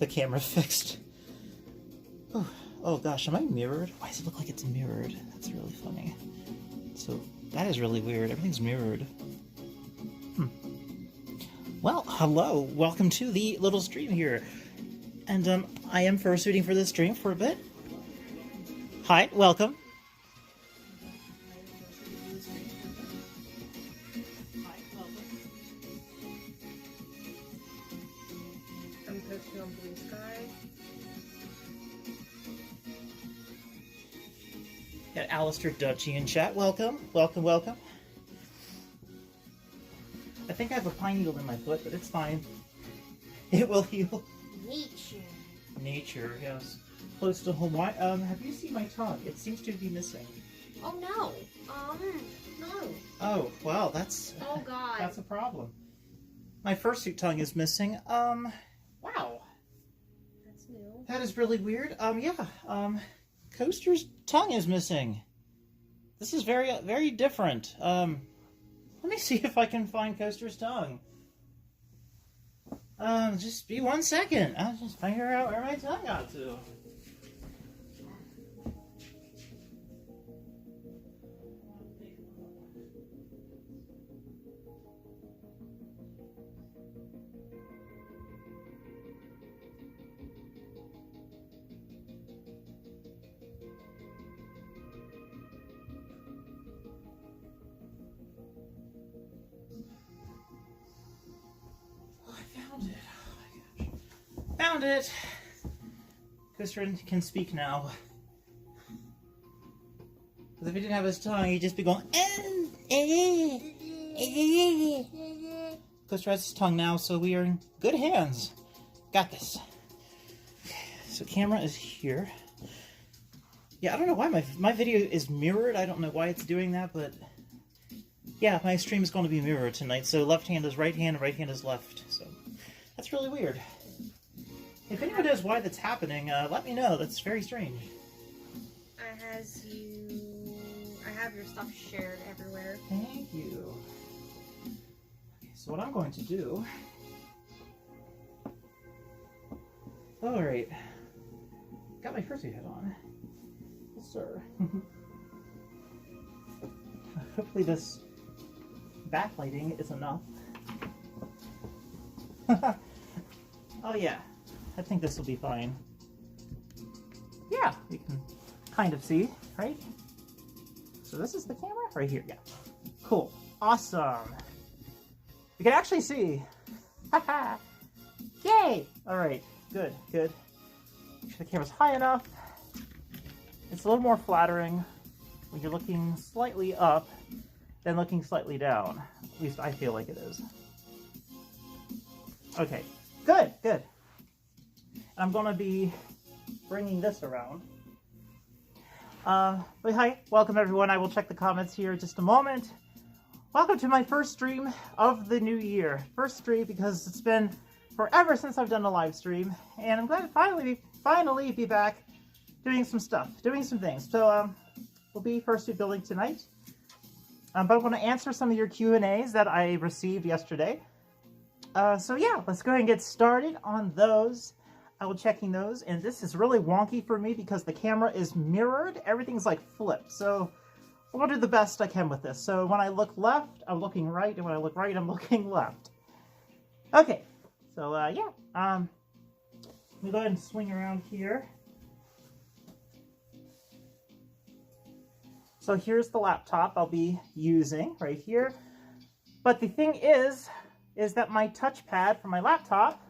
the camera fixed. Oh gosh, am I mirrored? Why does it look like it's mirrored? That's really funny. So that is really weird. Everything's mirrored. Well, hello. Welcome to the little stream here. And I am fursuiting for this stream for a bit. Hi, welcome. I'm posting on Blue Sky. Got Alistair Dutchy in chat. Welcome, welcome, welcome. I think I have a pine needle in my foot, but it's fine. It will heal. Nature. Nature, yes. Close to home. Why? Have you seen my tongue? It seems to be missing. Oh no. No. Oh, wow, that's... Oh god. That's a problem. My fursuit tongue is missing. Wow. That's new. That is really weird. Coaster's tongue is missing. This is very, very different. Let me see if I can find Coaster's tongue. Just be 1 second. I'll just figure out where my tongue got to. Found it! Coaster can speak now. Because if he didn't have his tongue, he'd just be going. Coaster has his tongue now, so we are in good hands. Got this. So camera is here. Yeah, I don't know why my video is mirrored. I don't know why it's doing that, but yeah, my stream is going to be mirrored tonight. So left hand is right hand, right hand is left. So that's really weird. If anyone knows why that's happening, let me know. That's very strange. I have your stuff shared everywhere. Thank you. Okay, so what I'm going to do... Alright. Got my fursuit hat on. Yes, sir. Hopefully this backlighting is enough. Oh yeah. I think this will be fine. Yeah, we can kind of see, right? So this is the camera? Right here, yeah. Cool. Awesome. You can actually see. Haha! Yay! Alright, good, good. Make sure the camera's high enough. It's a little more flattering when you're looking slightly up than looking slightly down. At least I feel like it is. Okay, good, good. I'm going to be bringing this around. But hi, welcome everyone. I will check the comments here in just a moment. Welcome to my first stream of the new year. First stream because it's been forever since I've done a live stream. And I'm glad to finally be back doing some stuff, doing some things. So we'll be fursuit building tonight. But I want to answer some of your Q&As that I received yesterday. So yeah, let's go ahead and get started on those. I will checking those, and this is really wonky for me because the camera is mirrored. Everything's like flipped, so I'm going to do the best I can with this. So when I look left, I'm looking right, and when I look right, I'm looking left. Okay, so yeah, let me go ahead and swing around here. So here's the laptop I'll be using right here. But the thing is that my touchpad for my laptop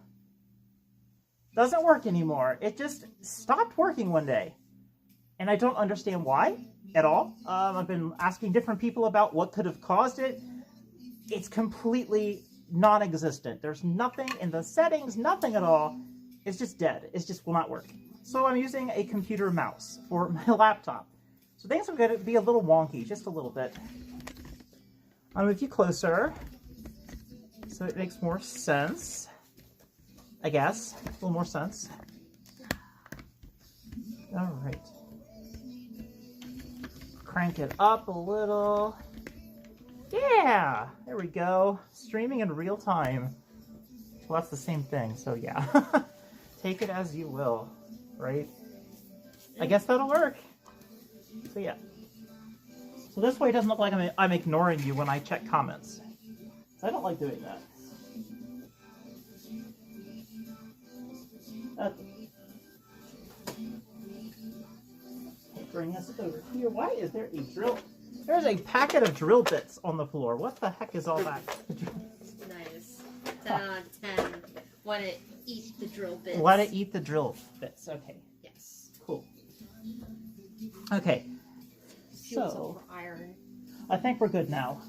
doesn't work anymore. It just stopped working one day. And I don't understand why at all. I've been asking different people about what could have caused it. It's completely non-existent. There's nothing in the settings, nothing at all. It's just dead. It just will not work. So I'm using a computer mouse for my laptop. So things are going to be a little wonky, just a little bit. I'll move you closer so it makes more sense. I guess. A little more sense. All right. Crank it up a little. Yeah! There we go. Streaming in real time. Well, that's the same thing, so yeah. take it as you will, right? I guess that'll work. So yeah. So this way it doesn't look like I'm ignoring you when I check comments. So I don't like doing that. Okay. Bring us over here. Why is there a drill? There's a packet of drill bits on the floor. What the heck is all that? Nice. 10 out of 10. Want to eat the drill bits. Want to eat the drill bits. Okay. Yes. Cool. Okay. Fuels So, up for iron. I think we're good now.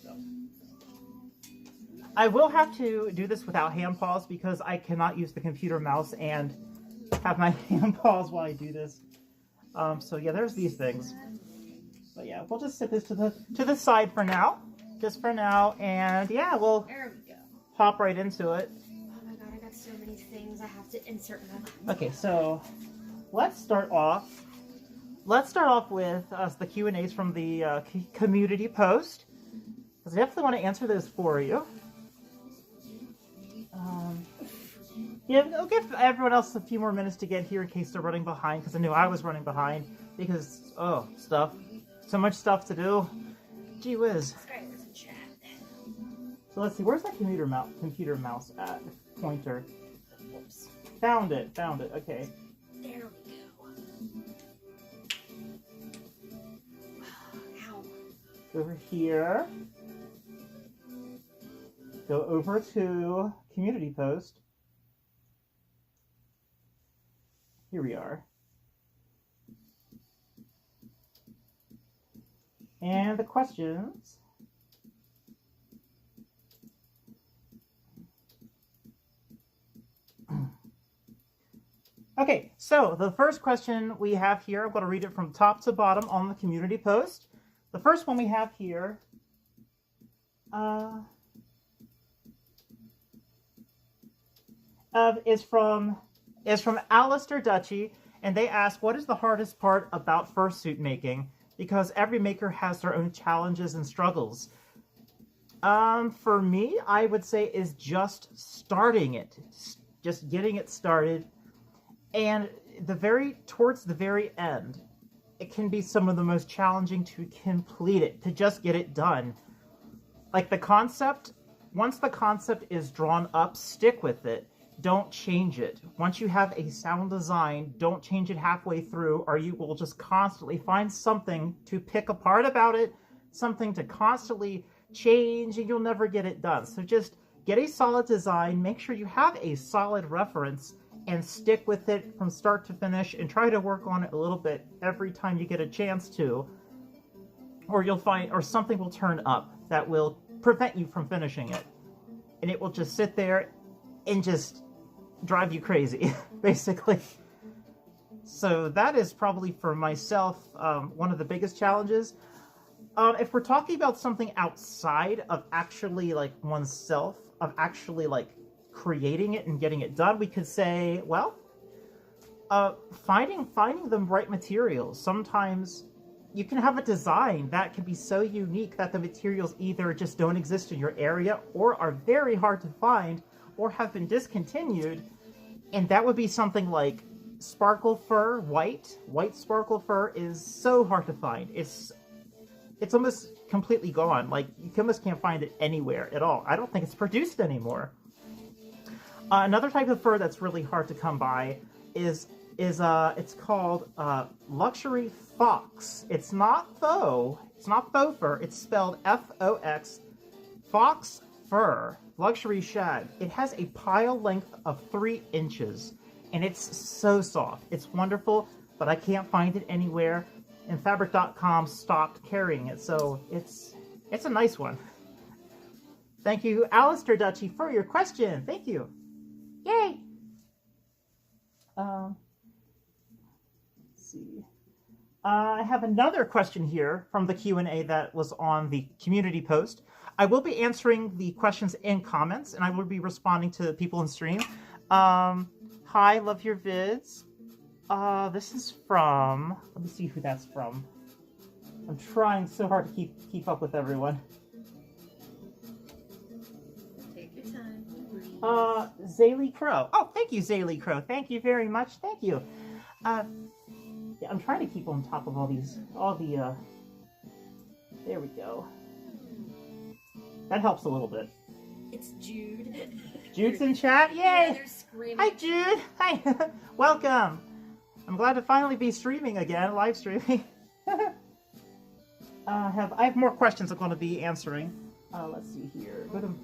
So. I will have to do this without hand paws because I cannot use the computer mouse and have my hand paws while I do this. So yeah, there's these things. But yeah, we'll just set this to the side for now. Just for now, and yeah, we'll There we go. hop right into it. Oh my god, I got so many things I have to insert in my Okay, so let's start off. Let's start off with the Q&As from the community post. Because I definitely want to answer those for you. Yeah, I'll give everyone else a few more minutes to get here in case they're running behind, because I knew I was running behind. Because, oh, stuff. So much stuff to do. Gee whiz. Skylar's in chat. So let's see, where's that computer mouse at? Pointer. Whoops. Found it, okay. There we go. Ow. Over here. Go over to community post. Here we are. And the questions. Okay, so the first question we have here, I'm going to read it from top to bottom on the community post. The first one we have here is from Alistair Dutchy, and they ask, what is the hardest part about fursuit making? Because every maker has their own challenges and struggles. For me, I would say is just starting it, just getting it started, and towards the very end, it can be some of the most challenging to complete it, to just get it done. Like the concept, once the concept is drawn up, stick with it. Don't change it. Once you have a sound design, don't change it halfway through, or you will just constantly find something to pick apart about it, something to constantly change, and you'll never get it done. So just get a solid design, make sure you have a solid reference, and stick with it from start to finish, and try to work on it a little bit every time you get a chance to, or you'll find, or something will turn up that will prevent you from finishing it. And it will just sit there and just drive you crazy, basically. So that is probably for myself one of the biggest challenges. If we're talking about something outside of actually like oneself, of actually like creating it and getting it done, we could say, well, finding the right materials. Sometimes you can have a design that can be so unique that the materials either just don't exist in your area or are very hard to find or have been discontinued, and that would be something like sparkle fur, white sparkle fur is so hard to find. It's almost completely gone. Like, you almost can't find it anywhere at all. I don't think it's produced anymore. Another type of fur that's really hard to come by is it's called luxury fox. It's not faux fur. It's spelled F-O-X, fox fur. Luxury shag. It has a pile length of 3 inches, and it's so soft. It's wonderful, but I can't find it anywhere, and Fabric.com stopped carrying it, so it's a nice one. Thank you, Alistair Dutchy, for your question. Thank you. Yay! Let's see. I have another question here from the Q&A that was on the community post. I will be answering the questions in comments, and I will be responding to people in stream. Hi, love your vids. This is from... Let me see who that's from. I'm trying so hard to keep up with everyone. Take your time. Zaylee Crow. Oh, thank you, Zaylee Crow. Thank you very much. Thank you. Yeah, I'm trying to keep on top of all the, there we go. That helps a little bit. It's Jude. Jude's in chat? Yay! Yeah, they're screaming. Hi, Jude. Hi. Welcome. I'm glad to finally be streaming again, live streaming. I have more questions I'm going to be answering. Let's see here. Go to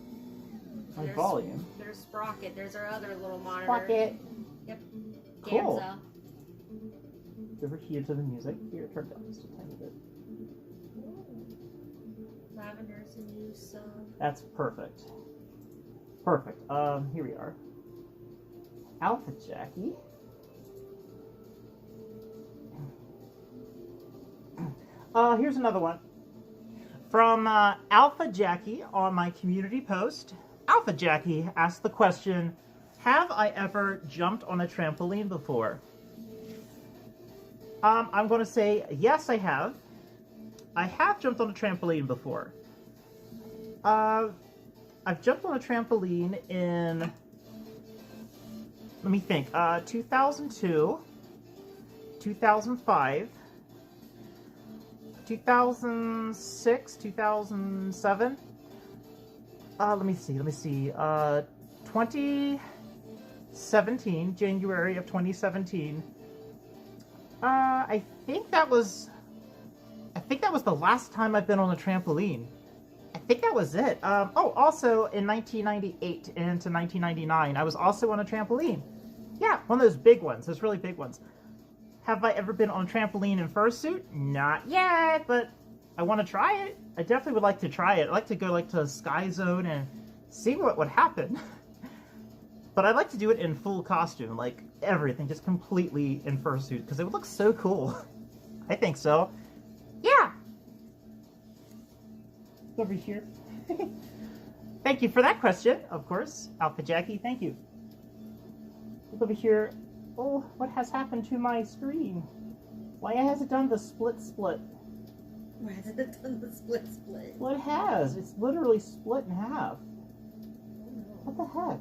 my volume. There's Sprocket. There's our other little monitor. Sprocket. Yep. Cool. Gamza. Over here to the music. Here, turn down just a tiny bit. Lavender's a new song. That's perfect. Perfect. Here we are. Alpha Jackie. Here's another one. From Alpha Jackie on my community post. Alpha Jackie asked the question, have I ever jumped on a trampoline before? I'm going to say, yes, I have. I have jumped on a trampoline before. I've jumped on a trampoline in, let me think, 2002, 2005, 2006, 2007. Let me see. 2017, January of 2017. I think that was the last time I've been on a trampoline. I think that was it. Oh, also in 1998 into 1999, I was also on a trampoline. Yeah, one of those big ones, those really big ones. Have I ever been on a trampoline in fursuit? Not yet, but I want to try it. I definitely would like to try it. I'd like to go like to Sky Zone and see what would happen. But I'd like to do it in full costume, like everything, just completely in fursuit, because it would look so cool. I think so. Yeah. Over here. Thank you for that question, of course. Alpha Jackie, thank you. Look over here. Oh, what has happened to my screen? Why has it done the split? Why has it done the split? Well, it has. It's literally split in half. What the heck?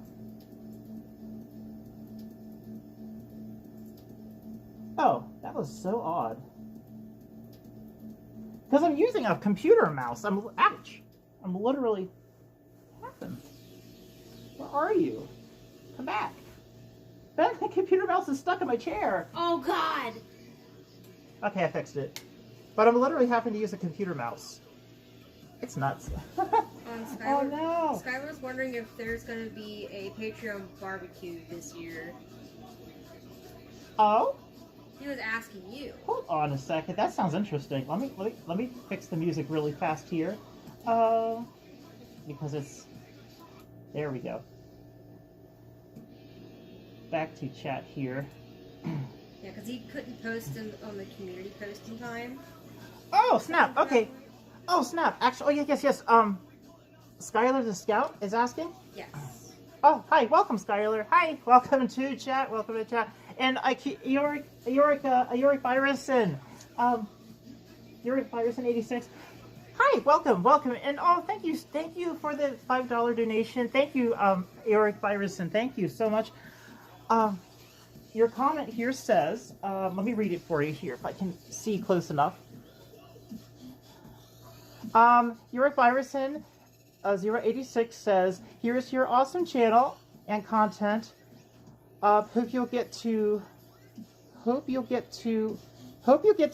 Oh, that was so odd. Because I'm using a computer mouse. Ouch. I'm literally... What happened? Where are you? Come back. Ben, the computer mouse is stuck in my chair. Oh, God. Okay, I fixed it. But I'm literally having to use a computer mouse. It's nuts. Oh, no. Skylar's wondering if there's going to be a Patreon barbecue this year. Oh? He was asking you. Hold on a second. That sounds interesting. Let me fix the music really fast here. Because it's... There we go. Back to chat here. Yeah, because he couldn't post on the community post in time. Oh, snap. Okay. Oh, snap. Actually, oh, yes. Skylar the Scout is asking? Yes. Oh, hi. Welcome, Skylar. Hi. Welcome to chat. Welcome to chat. And Yorick Byerson. Yorick Byerson 86. Hi, welcome. And oh, thank you for the $5 donation. Thank you, Yorick Byerson. Thank you so much. Your comment here says, let me read it for you here if I can see close enough. Yorick Byerson 086 says, here's your awesome channel and content. Hope you'll get to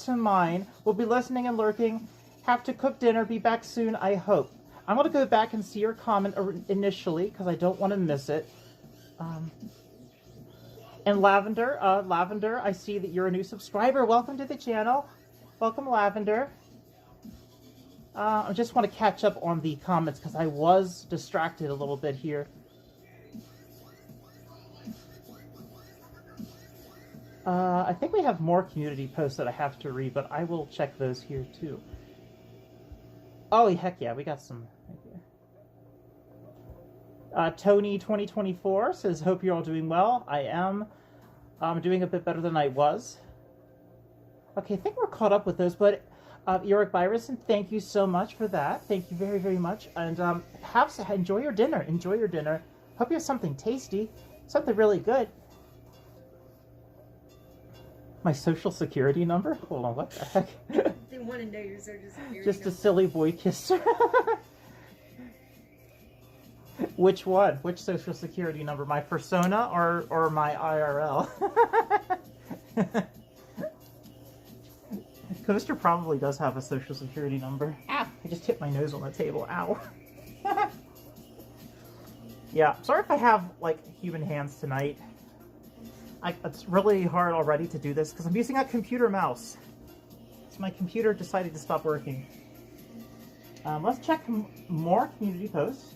mine. We'll be listening and lurking. Have to cook dinner. Be back soon, I hope. I'm going to go back and see your comment initially because I don't want to miss it. And Lavender, I see that you're a new subscriber. Welcome to the channel. Welcome, Lavender. I just want to catch up on the comments because I was distracted a little bit here. I think we have more community posts that I have to read, but I will check those here too. Oh, heck yeah, we got some. Tony 2024 says, hope you're all doing well. I am. I'm doing a bit better than I was. Okay, I think we're caught up with those, but Yorick Byerson, thank you so much for that. Thank you very, very much. And enjoy your dinner. Enjoy your dinner. Hope you have something tasty. Something really good. My social security number? Hold on, what the heck? They want to know your social security Just a number. silly boy kisser. Which one? Which social security number? My persona or my IRL? Coaster probably does have a social security number. Ah, I just hit my nose on the table. Ow. Yeah, sorry if I have, like, human hands tonight. It's really hard already to do this because I'm using a computer mouse. So my computer decided to stop working. Let's check more community posts.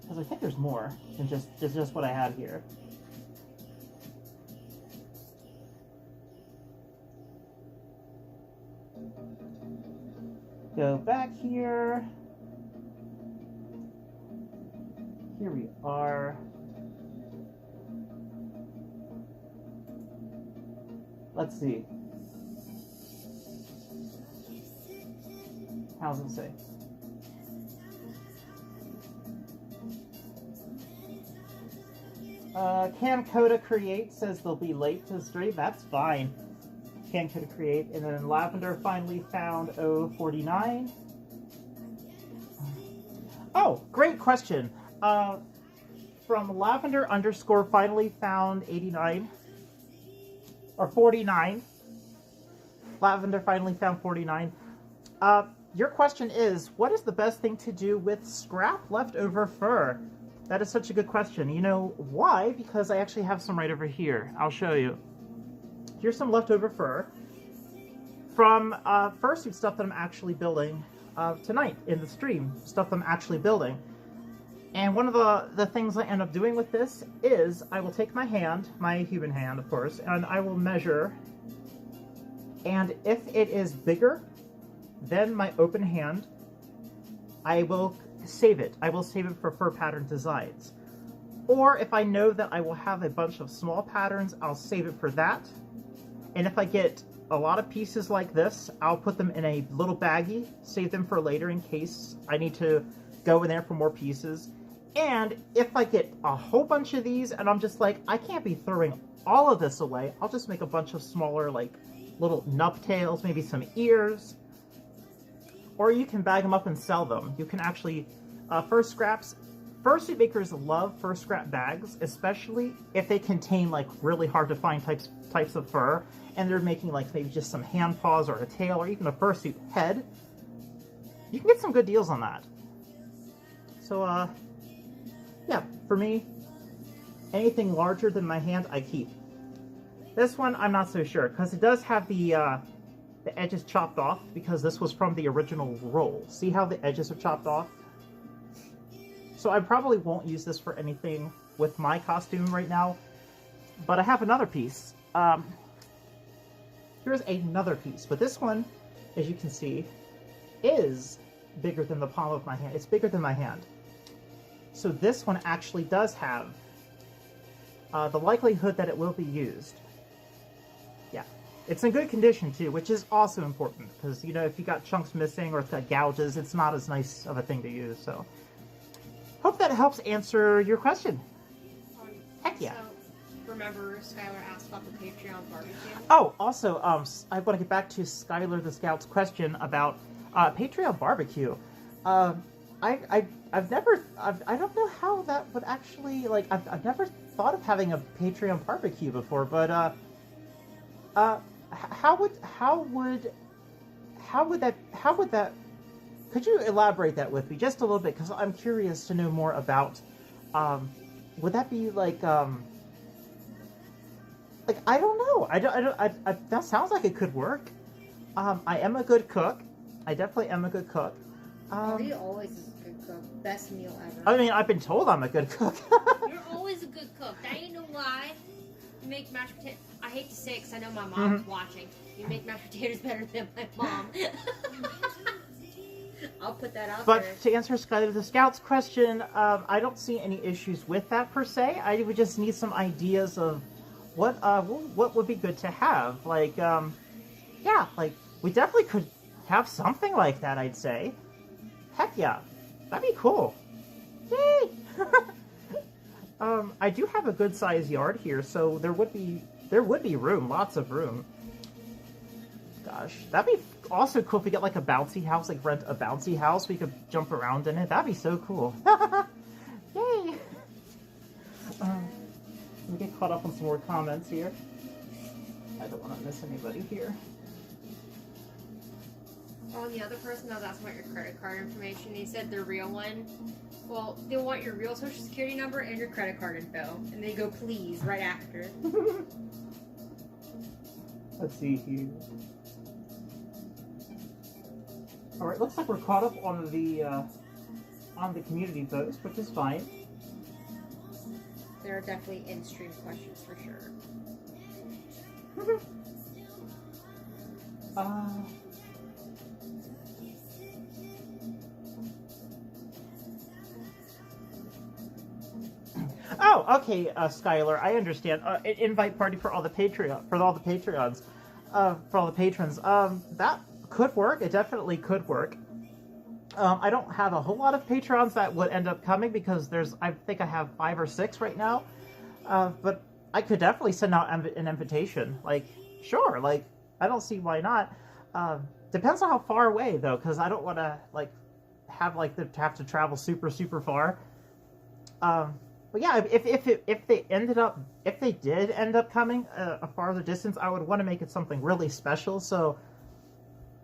Because I think there's more than just what I had here. Go back here. Here we are. Let's see. How's it say? Can Coda Create says they'll be late to stream. That's fine. Can Coda Create. And then Lavender finally found 049. Oh, great question. From Lavender underscore finally found 89. Or 49. Lavender finally found 49. Your question is, what is the best thing to do with scrap leftover fur? That is such a good question. You know why? Because I actually have some right over here. I'll show you. Here's some leftover fur from fursuit stuff that I'm actually building tonight in the stream. Stuff I'm actually building. And one of the things I end up doing with this is I will take my hand, my human hand, of course, and I will measure. And if it is bigger than my open hand, I will save it. I will save it for fur pattern designs. Or if I know that I will have a bunch of small patterns, I'll save it for that. And if I get a lot of pieces like this, I'll put them in a little baggie, save them for later in case I need to go in there for more pieces. And if I get a whole bunch of these and I'm just like, I can't be throwing all of this away, I'll just make a bunch of smaller, like, little nubtails, maybe some ears. Or you can bag them up and sell them. You can actually, fur scraps, fursuit makers love fur scrap bags, especially if they contain, like, really hard to find types of fur, and they're making, like, maybe just some hand paws or a tail or even a fursuit head. You can get some good deals on that. So, yeah, for me, anything larger than my hand, I keep. This one, I'm not so sure, because it does have the edges chopped off, because this was from the original roll. See how the edges are chopped off? So I probably won't use this for anything with my costume right now, but I have another piece. Here's another piece, but this one, as you can see, is bigger than the palm of my hand. It's bigger than my hand. So this one actually does have the likelihood that it will be used. Yeah. It's in good condition too, which is also important, because, you know, if you got chunks missing or it's got gouges, it's not as nice of a thing to use, so. Hope that helps answer your question. Heck yeah. So, remember, Skylar asked about the Patreon barbecue? Oh, also, I want to get back to Skylar the Scout's question about Patreon barbecue. I don't know how that would actually, like, I've never thought of having a Patreon barbecue before, but, how would that, could you elaborate that with me just a little bit? Because I'm curious to know more about, would that be like, I don't know. That sounds like it could work. I am a good cook. I definitely am a good cook. He always is a good cook. Best meal ever. I mean, I've been told I'm a good cook. You're always a good cook. That ain't no lie. You make mashed potatoes. I hate to say it because I know my mom's watching. You make mashed potatoes better than my mom. I'll put that out there. But to answer Skylar the Scout's question, I don't see any issues with that per se. I would just need some ideas of what would be good to have. Like, yeah, like, we definitely could have something like that, I'd say. Heck yeah. That'd be cool. Yay! I do have a good sized yard here, so there would be room, lots of room. Gosh, that'd be also cool if we get like a bouncy house, like rent a bouncy house. We could jump around in it. That'd be so cool. Yay! Let me get caught up on some more comments here. I don't want to miss anybody here. Oh, and the other person that was asking about your credit card information, he said the real one. Well, they want your real social security number and your credit card info. And they go, please, right after. Let's see here. Alright, looks like we're caught up on the community post, which is fine. There are definitely in-stream questions for sure. Oh, okay, Skylar, I understand. Invite party for all the Patreons, for all the patrons. That could work. It definitely could work. I don't have a whole lot of patrons that would end up coming because I think I have 5 or 6 right now. But I could definitely send out an invitation. Like, sure, like, I don't see why not. Depends on how far away, though, because I don't want to, like, have to travel super, super far. But yeah, if they did end up coming a farther distance, I would want to make it something really special. So,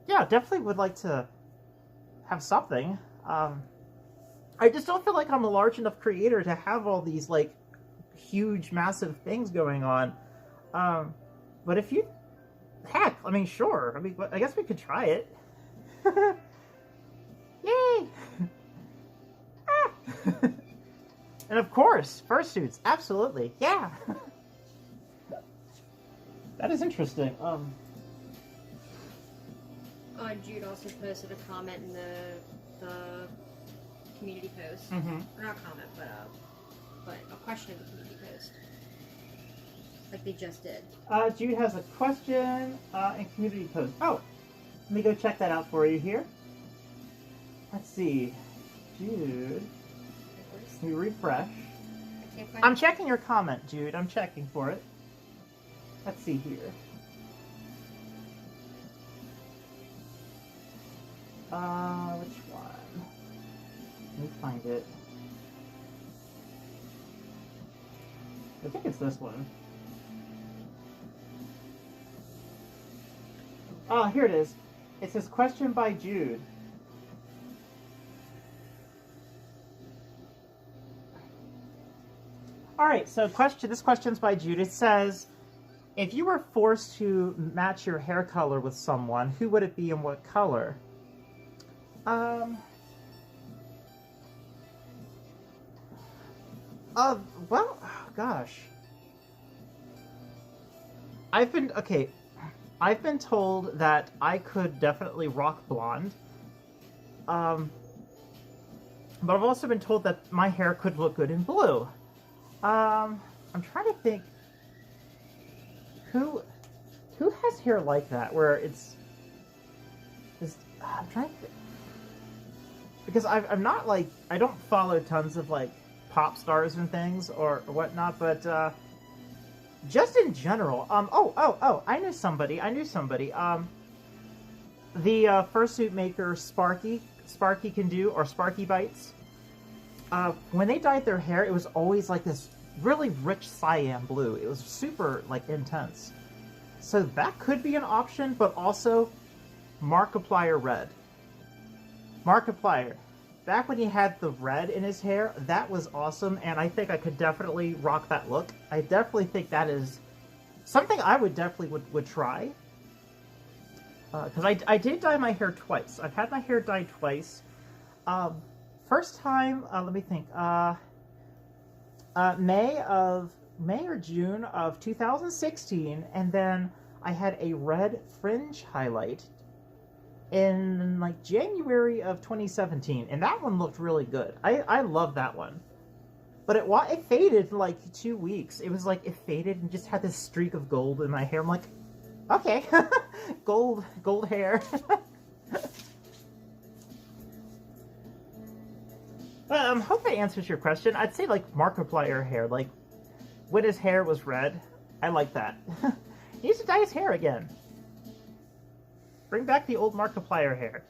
yeah, definitely would like to have something. I just don't feel like I'm a large enough creator to have all these, like, huge, massive things going on. But if you... Heck, I mean, sure. I mean, I guess we could try it. Yay! And of course, fursuits. Absolutely. Yeah! That is interesting. Jude also posted a comment in the community post. Mm-hmm. Or not comment, but a question in the community post. Like they just did. Jude has a question in community post. Oh! Let me go check that out for you here. Let's see. Jude. Let me refresh. I'm checking your comment, Jude. I'm checking for it. Let's see here. Which one? Let me find it. I think it's this one. Oh, here it is. It says, question by Jude. Alright, so this question's by Jude. It says, if you were forced to match your hair color with someone, who would it be and what color? Well, gosh. I've been told that I could definitely rock blonde. But I've also been told that my hair could look good in blue. I'm trying to think who has hair like that where it's I'm trying to think, because I'm not like, I don't follow tons of like pop stars and things or whatnot, but just in general, I knew somebody. The fursuit maker Sparky Can Do, or Sparky Bites. When they dyed their hair, it was always like this really rich cyan blue. It was super, like, intense. So that could be an option, but also Markiplier red. Markiplier. Back when he had the red in his hair, that was awesome, and I think I could definitely rock that look. I definitely think that is something I would definitely would try. Because I did dye my hair twice. I've had my hair dyed twice. First time, let me think, May or June of 2016, and then I had a red fringe highlight in like January of 2017, and that one looked really good. I love that one. But it faded in like 2 weeks. It was like, it faded and just had this streak of gold in my hair. I'm like, okay, gold hair. Hope that answers your question. I'd say like Markiplier hair, like when his hair was red. I like that. He needs to dye his hair again. Bring back the old Markiplier hair.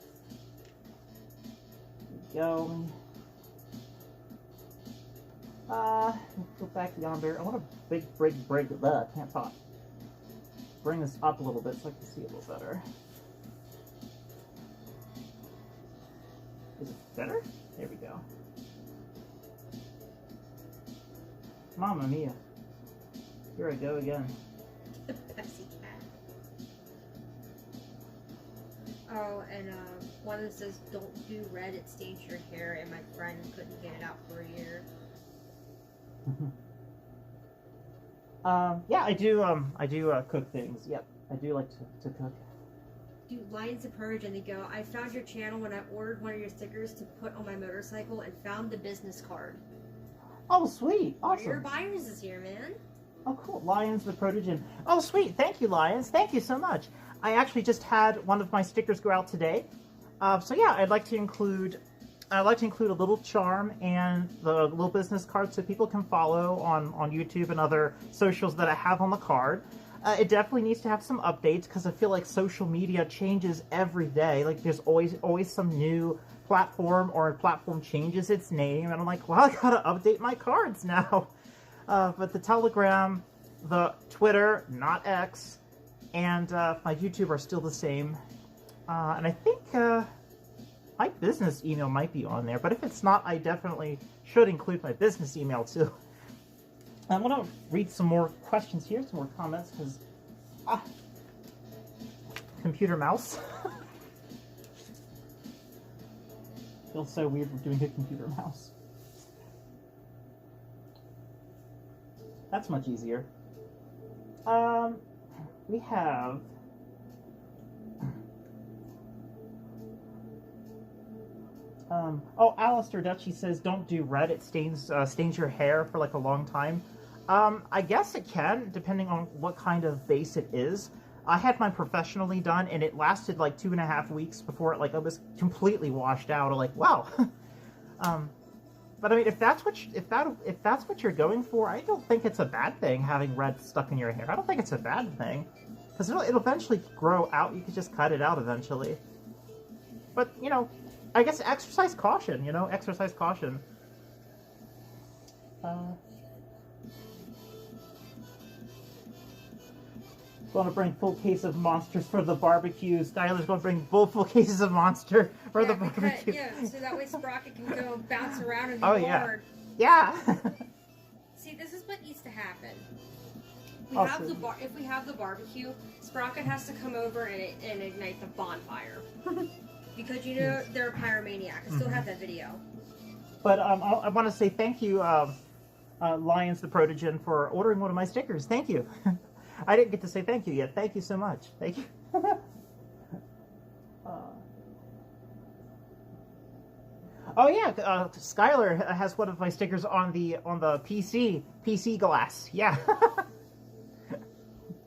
There we go. Go back yonder. I want to break. Can't talk. Bring this up a little bit so I can see a little better. Is it better? There we go. Mamma mia. Here I go again. The Pepsi cat. Oh, and one that says, "Don't do red, it stains your hair," and my friend couldn't get it out for a year. Yeah, I do cook things. Yep, I do like to cook. Do Lions of Purge, and they go, "I found your channel when I ordered one of your stickers to put on my motorcycle and found the business card." Oh, sweet. Awesome. One of your buyers is here, man. Oh, cool. Lions the Protogen. Oh, sweet. Thank you, Lions. Thank you so much. I actually just had one of my stickers go out today. So yeah, I'd like to include a little charm and the little business card so people can follow on YouTube and other socials that I have on the card. It definitely needs to have some updates because I feel like social media changes every day. Like there's always some new platform or a platform changes its name, and I'm like, well, I gotta update my cards now. But the Telegram, the Twitter, not X, and my YouTube are still the same. And I think my business email might be on there, but if it's not, I definitely should include my business email too. I want to read some more questions here, some more comments, because computer mouse. Feels so weird doing a computer mouse. That's much easier. We have oh, Alistair Dutchy says, "Don't do red; it stains your hair for like a long time." I guess it can, depending on what kind of base it is. I had mine professionally done, and it lasted like 2.5 weeks before it was completely washed out. I'm like, wow. But I mean, if that's what you're going for, I don't think it's a bad thing having red stuck in your hair. I don't think it's a bad thing, because it'll eventually grow out. You could just cut it out eventually. But you know, I guess exercise caution. You know, exercise caution. Going to bring full case of monsters for the barbecue. Skylar's going to bring full cases of monster for the barbecue. So that way Sprocket can go bounce around and be bored. Yeah. See, this is what needs to happen. If we have the barbecue, Sprocket has to come over and ignite the bonfire. Because you know they're a pyromaniac. I still have that video. But I want to say thank you, Lions the Protogen, for ordering one of my stickers. Thank you. I didn't get to say thank you yet. Thank you so much. Thank you. Oh yeah, Skylar has one of my stickers on the PC glass. Yeah.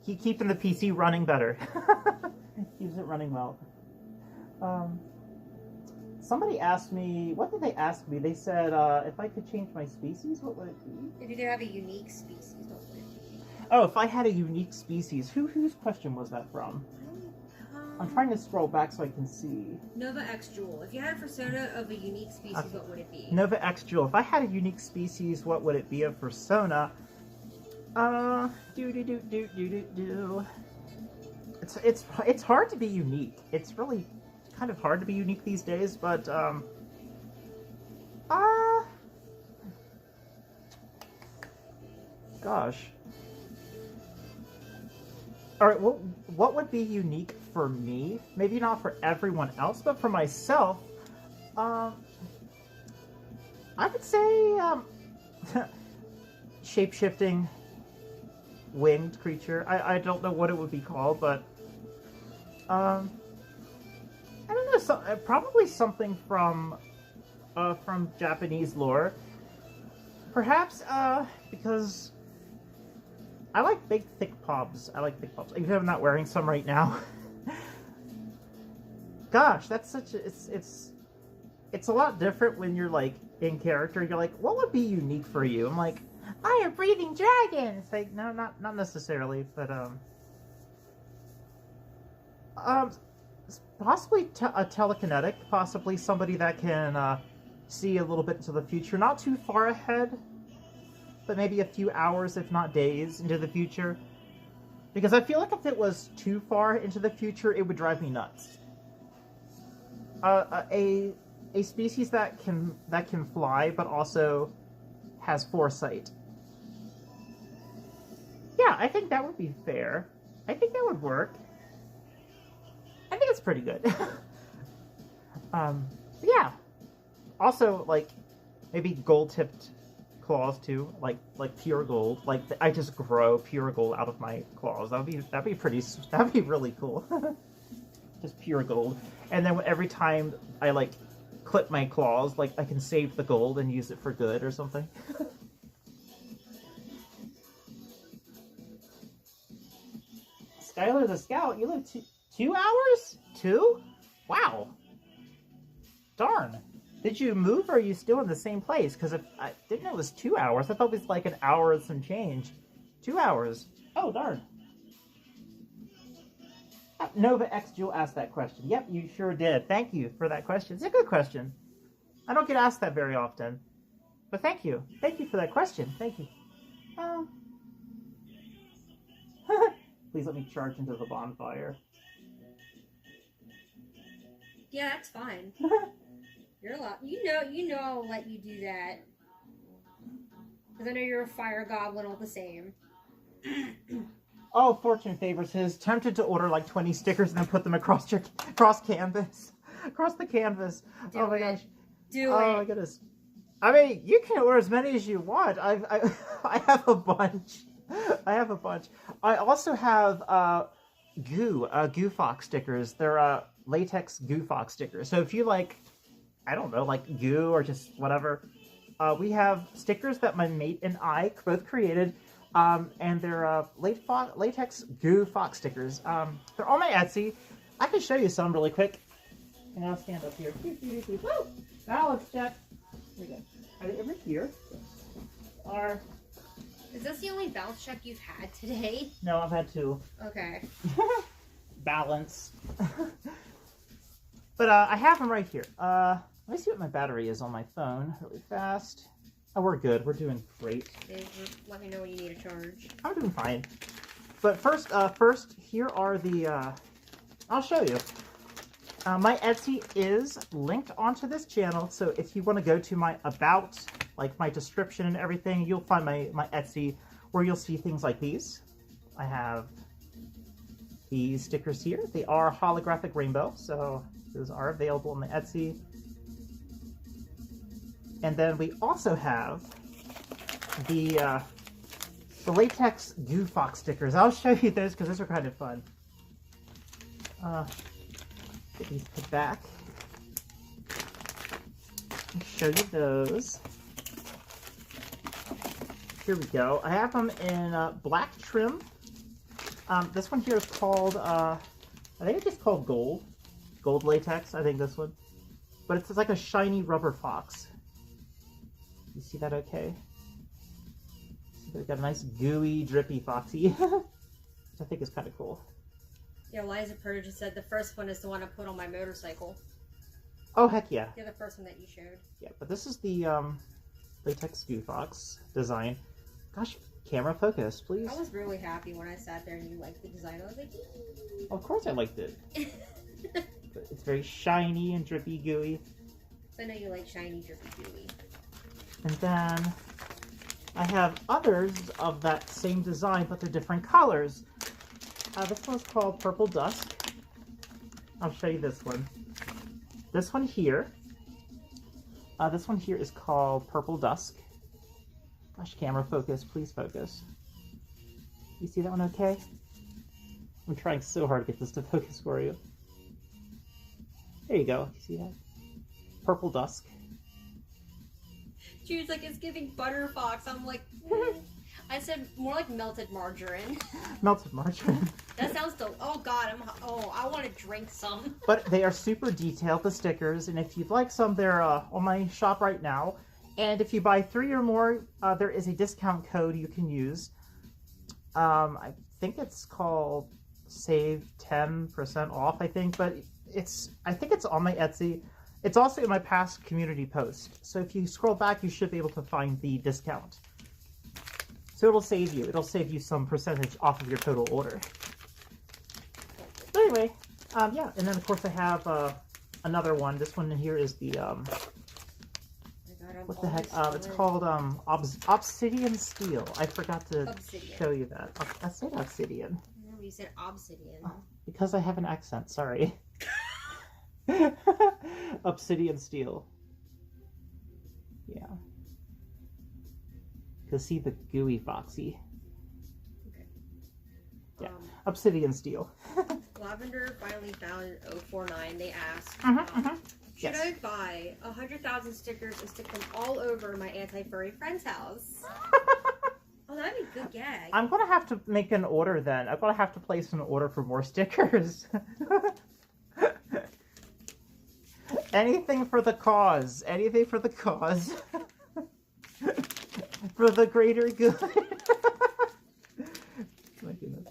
Keeping the PC running better. Keeps it running well. Somebody asked me, what did they ask me? They said if I could change my species, what would it be? If you could have a unique species, what would it be? Oh, if I had a unique species. Whose question was that from? I'm trying to scroll back so I can see. Nova X Jewel. If you had a persona of a unique species, what would it be? Nova X Jewel. If I had a unique species, what would it be? A persona? It's hard to be unique. It's really kind of hard to be unique these days, but gosh. Alright, what would be unique for me? Maybe not for everyone else, but for myself, I would say, shape-shifting winged creature. I don't know what it would be called, but, I don't know, probably something from Japanese lore. Perhaps, because I like big, thick pobs. I like big pobs. Even if I'm not wearing some right now. Gosh, that's such a... It's a lot different when you're, like, in character, you're like, what would be unique for you? I'm like, I am breathing dragon. It's like, no, not necessarily, but possibly a telekinetic, possibly somebody that can see a little bit into the future, not too far ahead, but maybe a few hours, if not days, into the future. Because I feel like if it was too far into the future, it would drive me nuts. A species that can fly, but also has foresight. Yeah, I think that would be fair. I think that would work. I think it's pretty good. Yeah. Also, like, maybe gold-tipped claws too, like pure gold. Like, I just grow pure gold out of my claws. That'd be really cool. Just pure gold. And then every time I like clip my claws, like I can save the gold and use it for good or something. Skylar the Scout, you live 2 hours? 2? Wow. Darn. Did you move, or are you still in the same place? Because I didn't know it was 2 hours. I thought it was like an hour and some change. 2 hours. Oh, darn. Nova X Jewel asked that question. Yep, you sure did. Thank you for that question. It's a good question. I don't get asked that very often. But thank you. Thank you for that question. Thank you. Please let me charge into the bonfire. Yeah, that's fine. You're allowed. You know I'll let you do that. Because I know you're a fire goblin all the same. Oh, fortune favors his. Tempted to order like 20 stickers and then put them across canvas. Across the canvas. Oh my gosh. Do it. Oh my goodness. I mean, you can order as many as you want. I have a bunch. I also have goo fox stickers. They're latex goo fox stickers. So if you like, I don't know, like goo or just whatever, we have stickers that my mate and I both created. And they're latex goo fox stickers. They're on my Etsy. I can show you some really quick. And I'll stand up here. Woo! Balance check. Here we go. Are they over here? Is this the only balance check you've had today? No, I've had 2. Okay. Balance. But I have them right here. Let me see what my battery is on my phone really fast. Oh, we're good. We're doing great. Let me know when you need a charge. I'm doing fine. But first, here are the, I'll show you. My Etsy is linked onto this channel, so if you want to go to my About, like my description and everything, you'll find my Etsy, where you'll see things like these. I have these stickers here. They are holographic rainbow, so those are available on the Etsy. And then we also have the latex goo fox stickers. I'll show you those because those are kind of fun. Get these put back. I'll show you those. Here we go. I have them in black trim. This one here is called, I think it's just called gold. Gold latex, I think this one. But it's like a shiny rubber fox. You see that okay? So they've got a nice gooey, drippy foxy, which I think is kind of cool. Yeah, Liza Purge just said the first one is the one I put on my motorcycle. Oh, heck yeah. Yeah, the first one that you showed. Yeah, but this is the latex goo fox design. Gosh, camera focus, please. I was really happy when I sat there and you liked the design. I was like, eee. Of course I liked it. But it's very shiny and drippy gooey. I know you like shiny, drippy gooey. And then I have others of that same design, but they're different colors. This one's called Purple Dusk. I'll show you this one. This one here is called Purple Dusk. Gosh, camera focus, please focus. You see that one okay? I'm trying so hard to get this to focus for you. There you go. You see that? Purple Dusk. She was like, it's giving Butter Fox. I'm like, I said more like melted margarine. Melted margarine. That sounds oh god, I want to drink some. But they are super detailed, the stickers, and if you'd like some, they're on my shop right now. And if you buy 3 or more, there is a discount code you can use. I think it's called Save 10% off, I think, but I think it's on my Etsy. It's also in my past community post. So if you scroll back, you should be able to find the discount. So it'll save you some percentage off of your total order. But anyway, yeah, and then of course I have another one. This one in here is the what the heck? It's called Obsidian Steel. I forgot to show you that. I said obsidian. No, you said obsidian. Because I have an accent. Sorry. Obsidian Steel. Yeah. Because see the gooey foxy. Okay. Yeah. Obsidian Steel. Lavender finally found 049. They asked, should I buy 100,000 stickers and stick them all over my anti-furry friend's house? Oh, that'd be a good gag. I'm gonna have to make an order then. I'm gonna have to place an order for more stickers. Anything for the cause. Anything for the cause. For the greater good. My goodness.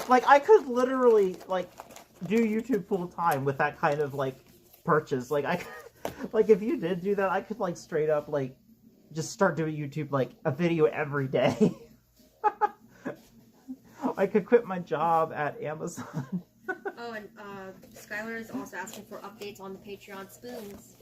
Like, I could literally, like, do YouTube full time with that kind of, like, purchase. Like, like, if you did do that, I could, like, straight up, like, just start doing YouTube, like, a video every day. I could quit my job at Amazon. Oh, and Skylar is also asking for updates on the Patreon spoons.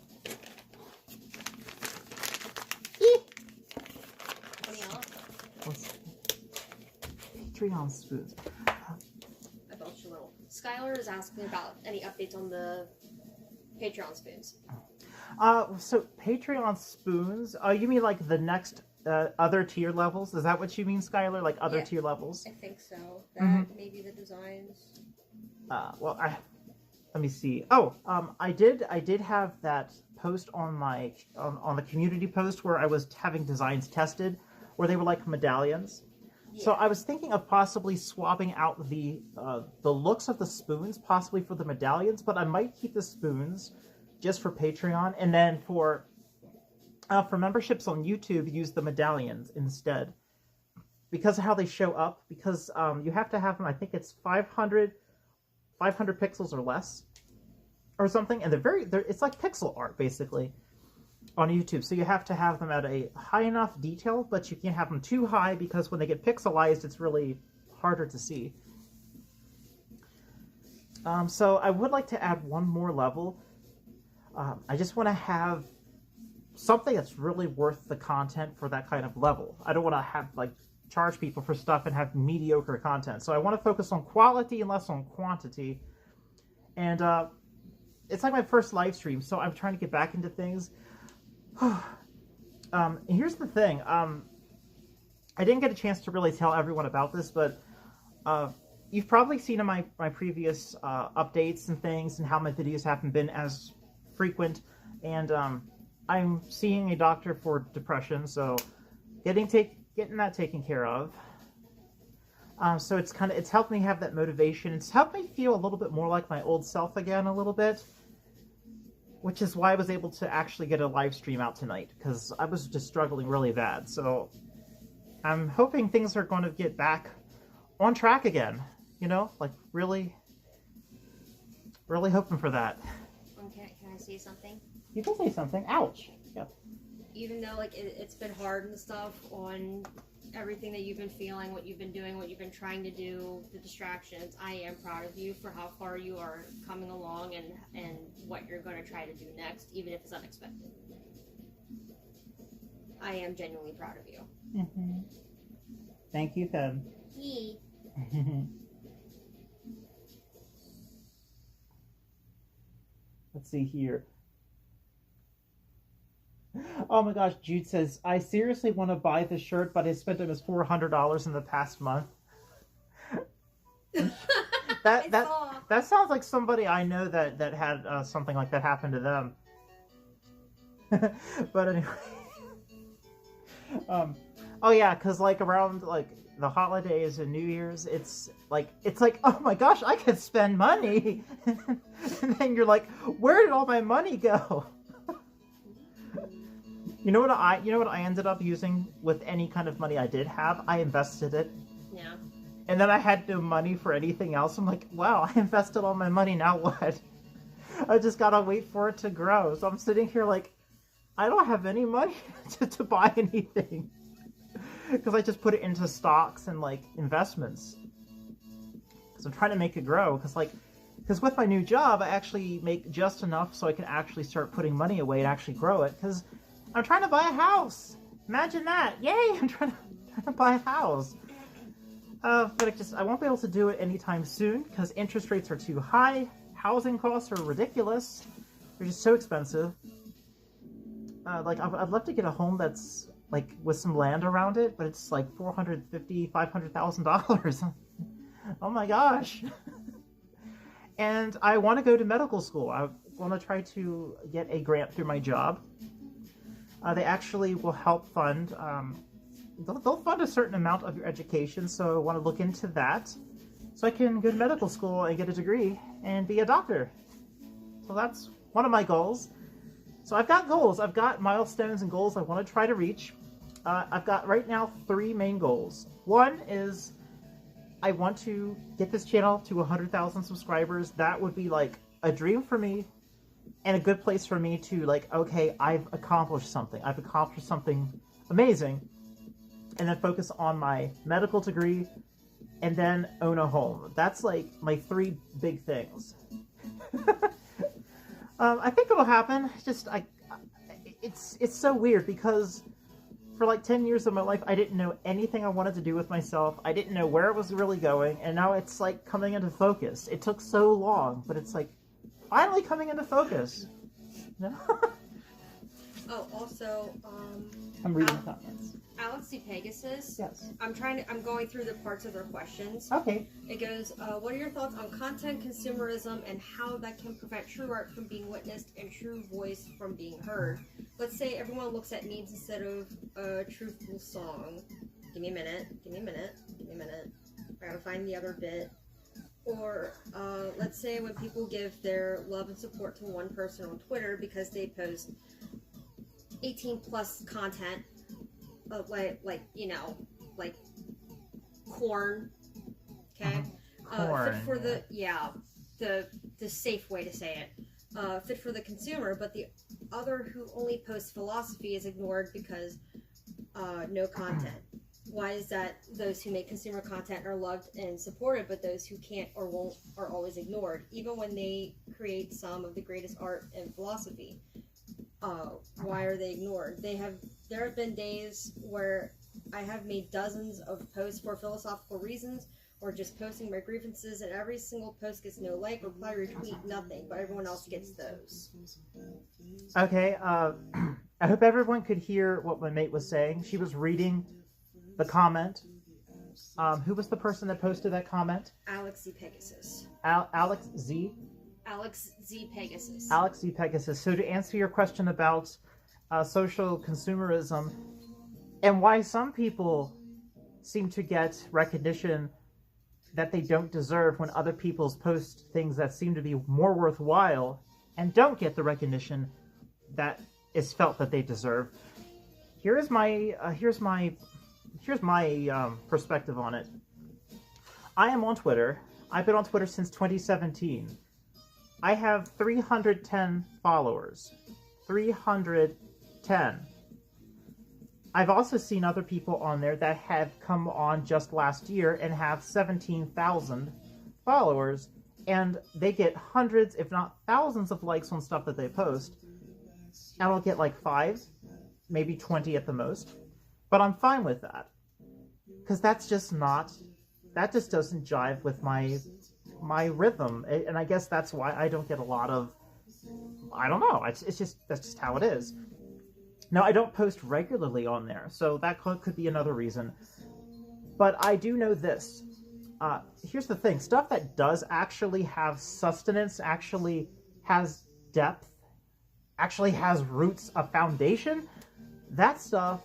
Patreon spoons. I belched a little. Skylar is asking about any updates on the Patreon spoons. So Patreon spoons? You mean like the next other tier levels? Is that what you mean, Skylar? Like other tier levels? I think so. That maybe the designs. Well, let me see. Oh, I did have that post on my on the community post where I was having designs tested, where they were like medallions. Yeah. So I was thinking of possibly swapping out the looks of the spoons, possibly for the medallions, but I might keep the spoons just for Patreon, and then for memberships on YouTube, use the medallions instead, because of how they show up. Because you have to have them. I think it's 500 pixels or less, or something, and it's like pixel art basically on YouTube. So you have to have them at a high enough detail, but you can't have them too high because when they get pixelized, it's really harder to see. So I would like to add one more level. I just want to have something that's really worth the content for that kind of level. I don't want to have like charge people for stuff and have mediocre content. So I want to focus on quality and less on quantity. And it's like my first live stream, so I'm trying to get back into things. Here's the thing. I didn't get a chance to really tell everyone about this, but you've probably seen in my previous updates and things and how my videos haven't been as frequent. And I'm seeing a doctor for depression, so getting that taken care of. So it's helped me have that motivation. It's helped me feel a little bit more like my old self again, a little bit. Which is why I was able to actually get a live stream out tonight, because I was just struggling really bad. So I'm hoping things are going to get back on track again. You know, like really, really hoping for that. Okay, can I say something? You can say something. Ouch. Yep. Even though like it's been hard and stuff on everything that you've been feeling, what you've been doing, what you've been trying to do, the distractions, I am proud of you for how far you are coming along and what you're going to try to do next, even if it's unexpected. I am genuinely proud of you. Mm-hmm. Thank you, Fem. Yee. Let's see here. Oh my gosh, Jude says, I seriously want to buy this shirt, but I spent almost $400 in the past month. That sounds like somebody I know that had something like that happen to them. But anyway. Oh yeah, because like around like the holidays and New Year's, it's like oh my gosh, I could spend money, and then you're like, where did all my money go? You know what I ended up using with any kind of money I did have? I invested it. Yeah. And then I had no money for anything else. I'm like, wow, I invested all my money. Now what? I just gotta wait for it to grow. So I'm sitting here like, I don't have any money to buy anything. Because I just put it into stocks and like investments. Because I'm trying to make it grow. Because with my new job, I actually make just enough so I can actually start putting money away and actually grow it. Because I'm trying to buy a house. Imagine that. Yay, I'm trying to buy a house. But I won't be able to do it anytime soon because interest rates are too high. Housing costs are ridiculous. They're just so expensive. I'd love to get a home that's like with some land around it, but it's like $450,000-$500,000. Oh my gosh. And I want to go to medical school. I want to try to get a grant through my job. They actually will help fund, they'll fund a certain amount of your education, so I want to look into that. So I can go to medical school and get a degree and be a doctor. So that's one of my goals. So I've got goals. I've got milestones and goals I want to try to reach. I've got right now 3 main goals. One is I want to get this channel to 100,000 subscribers. That would be like a dream for me. And a good place for me to like, okay, I've accomplished something. I've accomplished something amazing. And then focus on my medical degree and then own a home. That's like my 3 big things. I think it'll happen. It's so weird because for like 10 years of my life, I didn't know anything I wanted to do with myself. I didn't know where it was really going. And now it's like coming into focus. It took so long, but it's like, finally coming into focus. No? Oh, also, I'm reading the comments. Alex C. Pegasus. Yes. I'm going through the parts of their questions. Okay. It goes, what are your thoughts on content consumerism and how that can prevent true art from being witnessed and true voice from being heard? Let's say everyone looks at memes instead of a truthful song. Give me a minute. I gotta find the other bit. Or, let's say when people give their love and support to one person on Twitter because they post 18 plus content, like corn, okay? Corn. Fit for the safe way to say it. Fit for the consumer, but the other who only posts philosophy is ignored because no content. Why is that those who make consumer content are loved and supported, but those who can't or won't are always ignored, even when they create some of the greatest art and philosophy? Why are they ignored? There have been days where I have made dozens of posts for philosophical reasons or just posting my grievances, and every single post gets no like, reply, retweet, nothing, but everyone else gets those. Okay, I hope everyone could hear what my mate was saying. She was reading the comment. Who was the person that posted that comment? Alex Z. Pegasus. Alex Z? Alex Z. Pegasus. Alex Z. Pegasus. So to answer your question about social consumerism and why some people seem to get recognition that they don't deserve when other people post things that seem to be more worthwhile and don't get the recognition that is felt that they deserve. Here's my perspective on it. I am on Twitter. I've been on Twitter since 2017. I have 310 followers. 310. I've also seen other people on there that have come on just last year and have 17,000 followers, and they get hundreds, if not thousands, of likes on stuff that they post. And I'll get like 5, maybe 20 at the most. But I'm fine with that. Because that just doesn't jive with my rhythm. And I guess that's why I don't get a lot of, I don't know, that's just how it is. Now, I don't post regularly on there, so that could be another reason. But I do know this. Here's the thing. Stuff that does actually have sustenance, actually has depth, actually has roots, a foundation, that stuff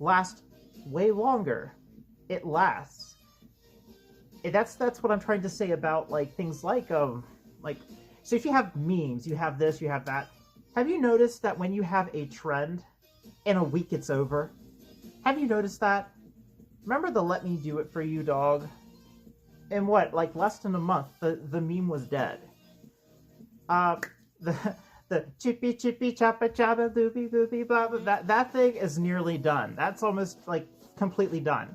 lasts way longer. It lasts. And that's what I'm trying to say about like things like so if you have memes, you have this, you have that. Have you noticed that when you have a trend, in a week it's over? Have you noticed that? Remember the "Let Me Do It For You" dog? In what, like less than a month, the meme was dead. The chippy chippy choppa choppa doopy doopy blah blah, that thing is nearly done. That's almost like completely done.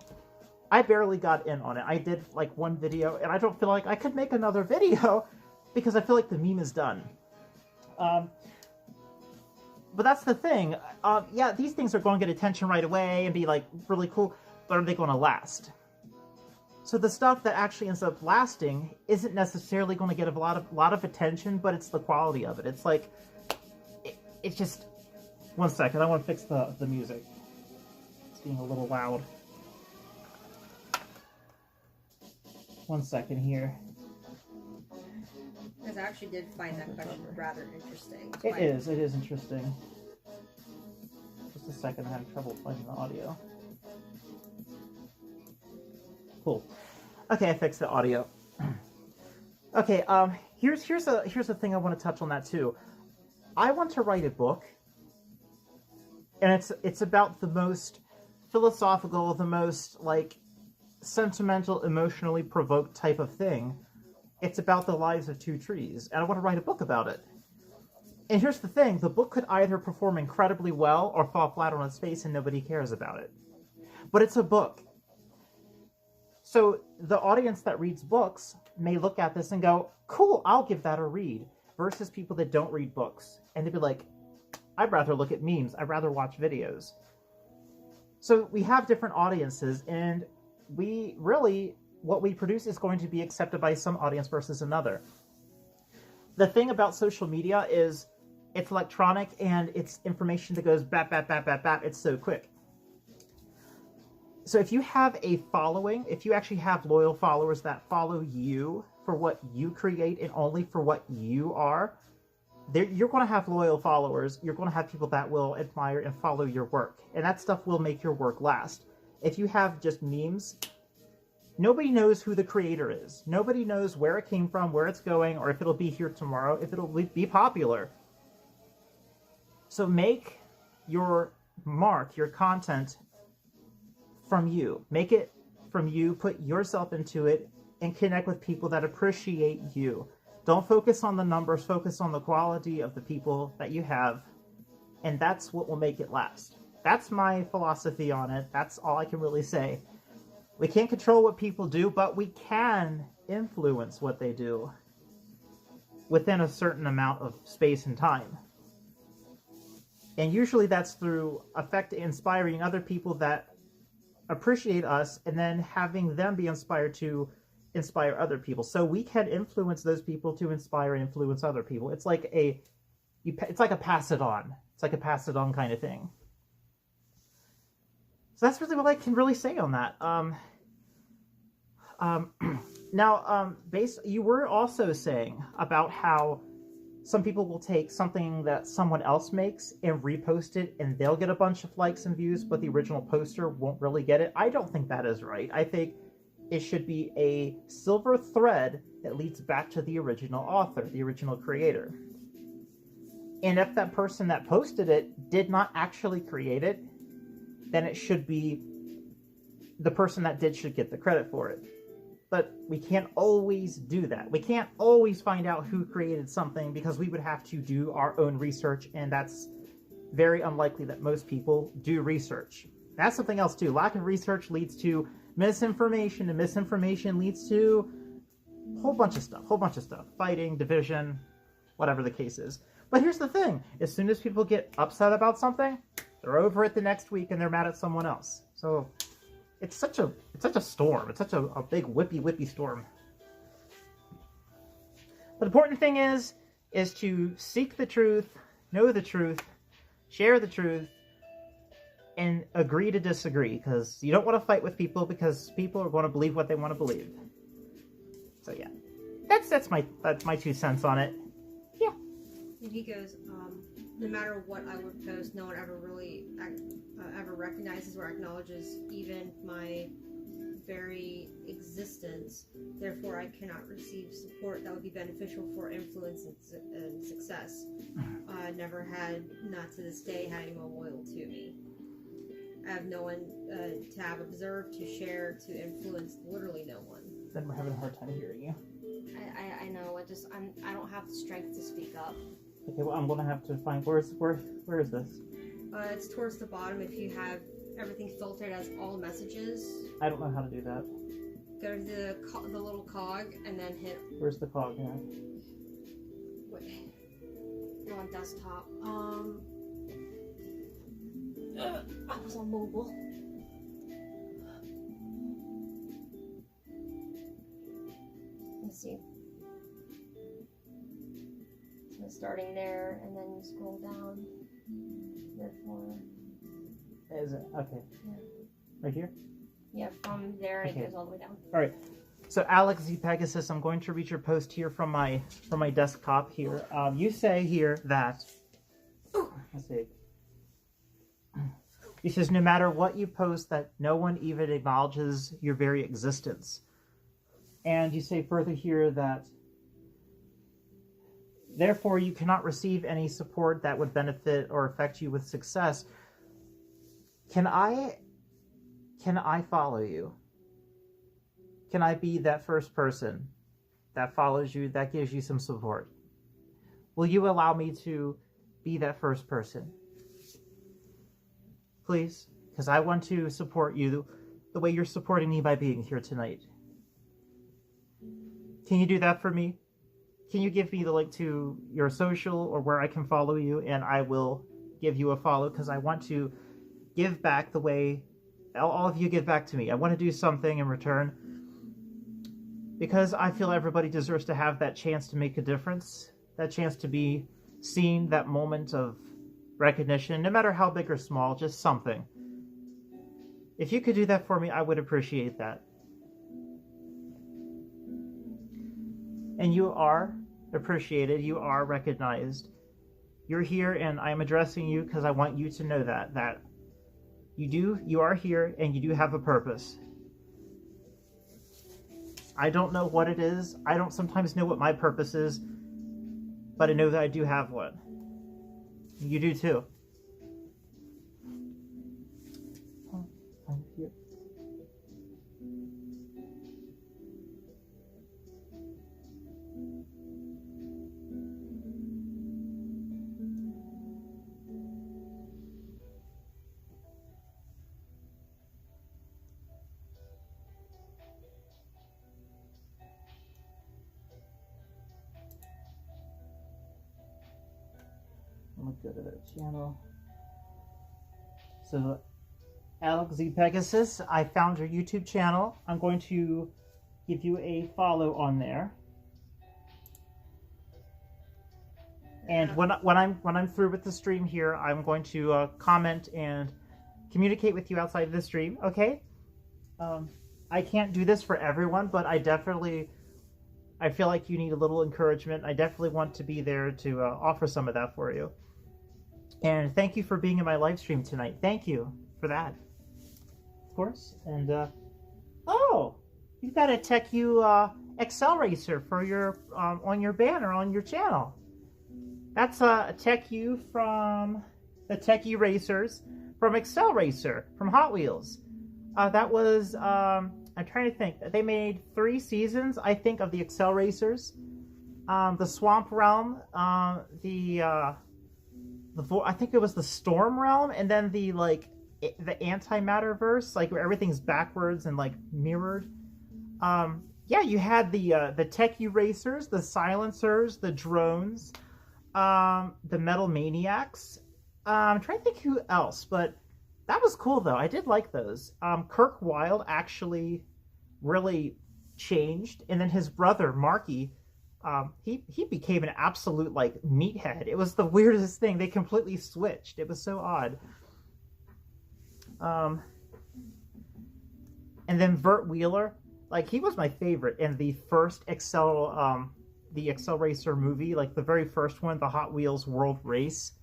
I barely got in on it. I did like one video, and I don't feel like I could make another video because I feel like the meme is done. But that's the thing. Yeah, these things are going to get attention right away and be like really cool, but are they going to last? So the stuff that actually ends up lasting isn't necessarily going to get a lot of attention, but it's the quality of it. It's like, it's just... One second, I want to fix the music. It's being a little loud. One second here. Because I actually did find that question rather interesting. It is interesting. Just a second, I had trouble finding the audio. Cool. Okay, I fixed the audio. Okay, here's a thing I want to touch on that too. I want to write a book, and it's about the most philosophical, the most like sentimental, emotionally provoked type of thing. It's about the lives of two trees, and I want to write a book about it. And here's the thing, the book could either perform incredibly well or fall flat on its face and nobody cares about it. But it's a book. So the audience that reads books may look at this and go, cool, I'll give that a read, versus people that don't read books. And they'd be like, I'd rather look at memes, I'd rather watch videos. So we have different audiences, and we really, what we produce is going to be accepted by some audience versus another. The thing about social media is it's electronic and it's information that goes bap, bap, bap, bap, bap. It's so quick. So if you have a following, if you actually have loyal followers that follow you for what you create and only for what you are, you're going to have loyal followers. You're going to have people that will admire and follow your work. And that stuff will make your work last. If you have just memes, nobody knows who the creator is. Nobody knows where it came from, where it's going, or if it'll be here tomorrow, if it'll be popular. So make your mark, your content, from you. Make it from you, put yourself into it, and connect with people that appreciate you. Don't focus on the numbers, focus on the quality of the people that you have, and that's what will make it last. That's my philosophy on it. That's all I can really say. We can't control what people do, but we can influence what they do within a certain amount of space and time. And usually that's through inspiring other people that appreciate us, and then having them be inspired to inspire other people. So we can influence those people to inspire and influence other people. It's like a pass it on. It's like a pass it on kind of thing. So that's really what I can really say on that. You were also saying about how some people will take something that someone else makes and repost it, and they'll get a bunch of likes and views, but the original poster won't really get it. I don't think that is right. I think it should be a silver thread that leads back to the original author, the original creator. And if that person that posted it did not actually create it, then it should be the person that did should get the credit for it. But we can't always do that. We can't always find out who created something because we would have to do our own research, and that's very unlikely that most people do research. That's something else too. Lack of research leads to misinformation, and misinformation leads to a whole bunch of stuff. Fighting, division, whatever the case is. But here's the thing. As soon as people get upset about something, they're over it the next week and they're mad at someone else. So it's such a storm. It's such a big whippy storm. But the important thing is to seek the truth, know the truth, share the truth, and agree to disagree. Because you don't want to fight with people, because people are going to believe what they want to believe. So yeah, that's my 2 cents on it. Yeah. And he goes, no matter what I would post, no one ever really ever recognizes or acknowledges even my very existence. Therefore, I cannot receive support that would be beneficial for influence and success. I never had, not to this day, had anyone loyal to me. I have no one to have observed, to share, to influence. Literally no one. Then we're having a hard time hearing you. I know. I don't have the strength to speak up. Okay, well, I'm gonna have to find where is this? It's towards the bottom. If you have everything filtered as all messages. I don't know how to do that. Go to the little cog and then hit. Where's the cog? Yeah. Wait. You're on desktop. I was on mobile. Let's see. So starting there, and then you scroll down. Therefore. Is it? Okay. Yeah. Right here? Yeah, from there Okay. it goes all the way down. Alright. So Alex Z Pegasus, I'm going to read your post here from my desktop here. You say here that let's see. He says, no matter what you post, that no one even acknowledges your very existence. And you say further here that, therefore, you cannot receive any support that would benefit or affect you with success. Can I follow you? Can I be that first person that follows you, that gives you some support? Will you allow me to be that first person? Please, because I want to support you the way you're supporting me by being here tonight. Can you do that for me? Can you give me the link to your social or where I can follow you, and I will give you a follow, because I want to give back the way all of you give back to me. I want to do something in return, because I feel everybody deserves to have that chance to make a difference, that chance to be seen, that moment of recognition, no matter how big or small, just something. If you could do that for me, I would appreciate that. And you are appreciated, you are recognized. You're here, and I'm addressing you because I want you to know that you are here, and you do have a purpose. I don't know what it is. I don't sometimes know what my purpose is, but I know that I do have one. You do too. Here. Let's go to their channel. So, Alex Z Pegasus, I found your YouTube channel. I'm going to give you a follow on there. And when I'm through with the stream here, I'm going to comment and communicate with you outside of the stream. Okay? I can't do this for everyone, but I feel like you need a little encouragement. I definitely want to be there to offer some of that for you. And thank you for being in my live stream tonight. Thank you for that, of course. And oh, you've got a TechU Excel Racer for your on your banner on your channel. That's a TechU from the TechU Racers from Excel Racer from Hot Wheels. That was I'm trying to think. They made 3 seasons, I think, of the Excel Racers. The Swamp Realm, I think it was the Storm Realm, and then the Antimatterverse, like where everything's backwards and like mirrored. Yeah, you had the TechU Racers, the Silencers, the Drones, the Metal Maniacs. I'm trying to think who else, but that was cool though. I did like those. Kirk Wilde actually really changed, and then his brother Marky. He became an absolute like meathead. It was the weirdest thing. They completely switched. It was so odd. And then Vert Wheeler, like he was my favorite in the first Excel Racer movie, like the very first one, the Hot Wheels World Race.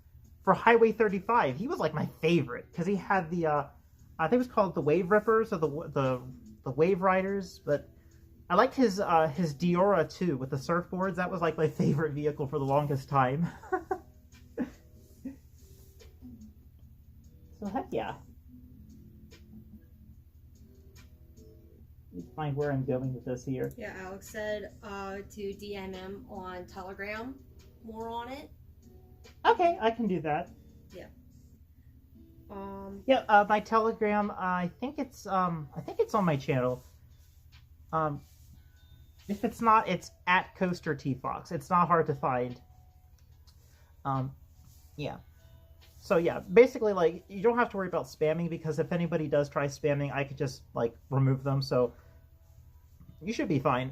for Highway 35. He was like my favorite because he had the I think it was called the Wave Rippers or the Wave Riders, but I liked his Diora too with the surfboards. That was like my favorite vehicle for the longest time. So heck yeah. Let me find where I'm going with this here. Yeah, Alex said to DM him on Telegram more on it. Okay, I can do that. Yeah. Yeah, my Telegram, I think it's on my channel. If it's not, it's at Coaster T Fox. It's not hard to find. Yeah. So yeah, basically, like, you don't have to worry about spamming, because if anybody does try spamming, I could just, like, remove them, so you should be fine.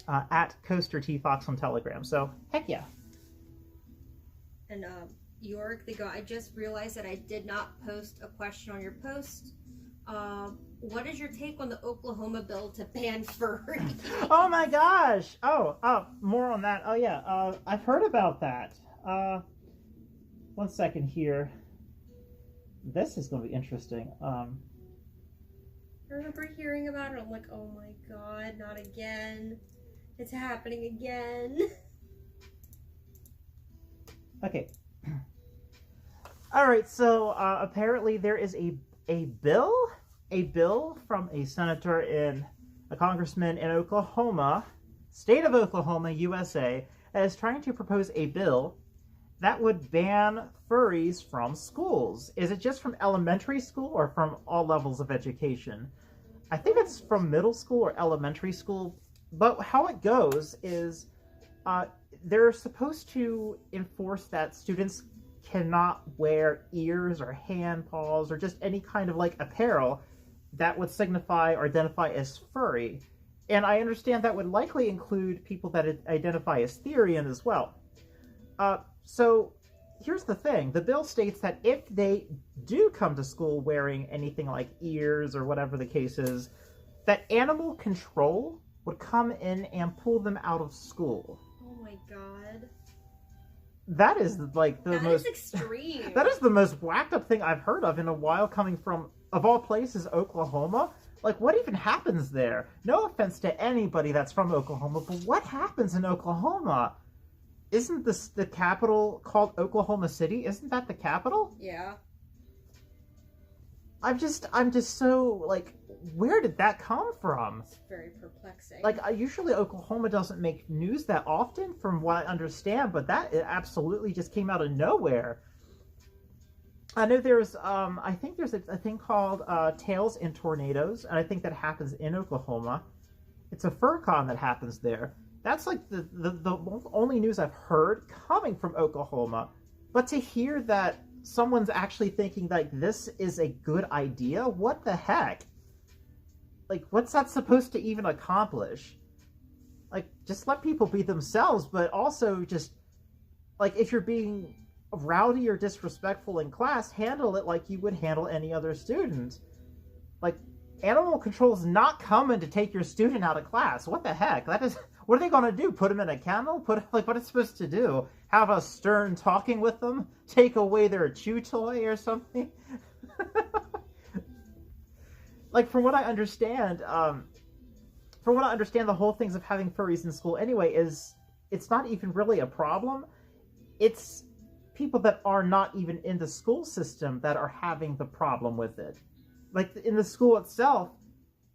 At Coaster T Fox on Telegram, so heck yeah. And York, I just realized that I did not post a question on your post. What is your take on the Oklahoma bill to ban furry? Oh my gosh! Oh, more on that. Oh yeah, I've heard about that. 1 second here. This is going to be interesting. I remember hearing about it. I'm like, oh my god, not again. It's happening again. Okay. All right. So apparently there is a bill from a senator a congressman in Oklahoma, state of Oklahoma, USA, that is trying to propose a bill that would ban furries from schools. Is it just from elementary school or from all levels of education? I think it's from middle school or elementary school. But how it goes is they're supposed to enforce that students cannot wear ears or hand paws or just any kind of like apparel that would signify or identify as furry. And I understand that would likely include people that identify as Therian as well. So here's the thing. The bill states that if they do come to school wearing anything like ears or whatever the case is, that animal control would come in and pull them out of school. Oh my god. That is like the most extreme. That is the most whacked up thing I've heard of in a while, coming from, of all places, Oklahoma. Like, what even happens there? No offense to anybody that's from Oklahoma, but what happens in Oklahoma? Isn't this the capital called Oklahoma City? Isn't that the capital? Yeah. I'm just so, like, where did that come from? It's very perplexing. Like, usually Oklahoma doesn't make news that often, from what I understand, but that absolutely just came out of nowhere. I know there's, I think there's a thing called Tales in Tornadoes, and I think that happens in Oklahoma. It's a FurCon that happens there. That's like the only news I've heard coming from Oklahoma. But to hear that someone's actually thinking like this is a good idea, what the heck? Like, what's that supposed to even accomplish? Like, just let people be themselves, but also just, like, if you're being rowdy or disrespectful in class, handle it like you would handle any other student. Like, animal control's not coming to take your student out of class. What the heck? That is... What are they going to do? Put them in a kennel? Like, what are they supposed to do? Have a stern talking with them? Take away their chew toy or something? Like, from what I understand, the whole things of having furries in school anyway is, it's not even really a problem. It's people that are not even in the school system that are having the problem with it. Like, in the school itself,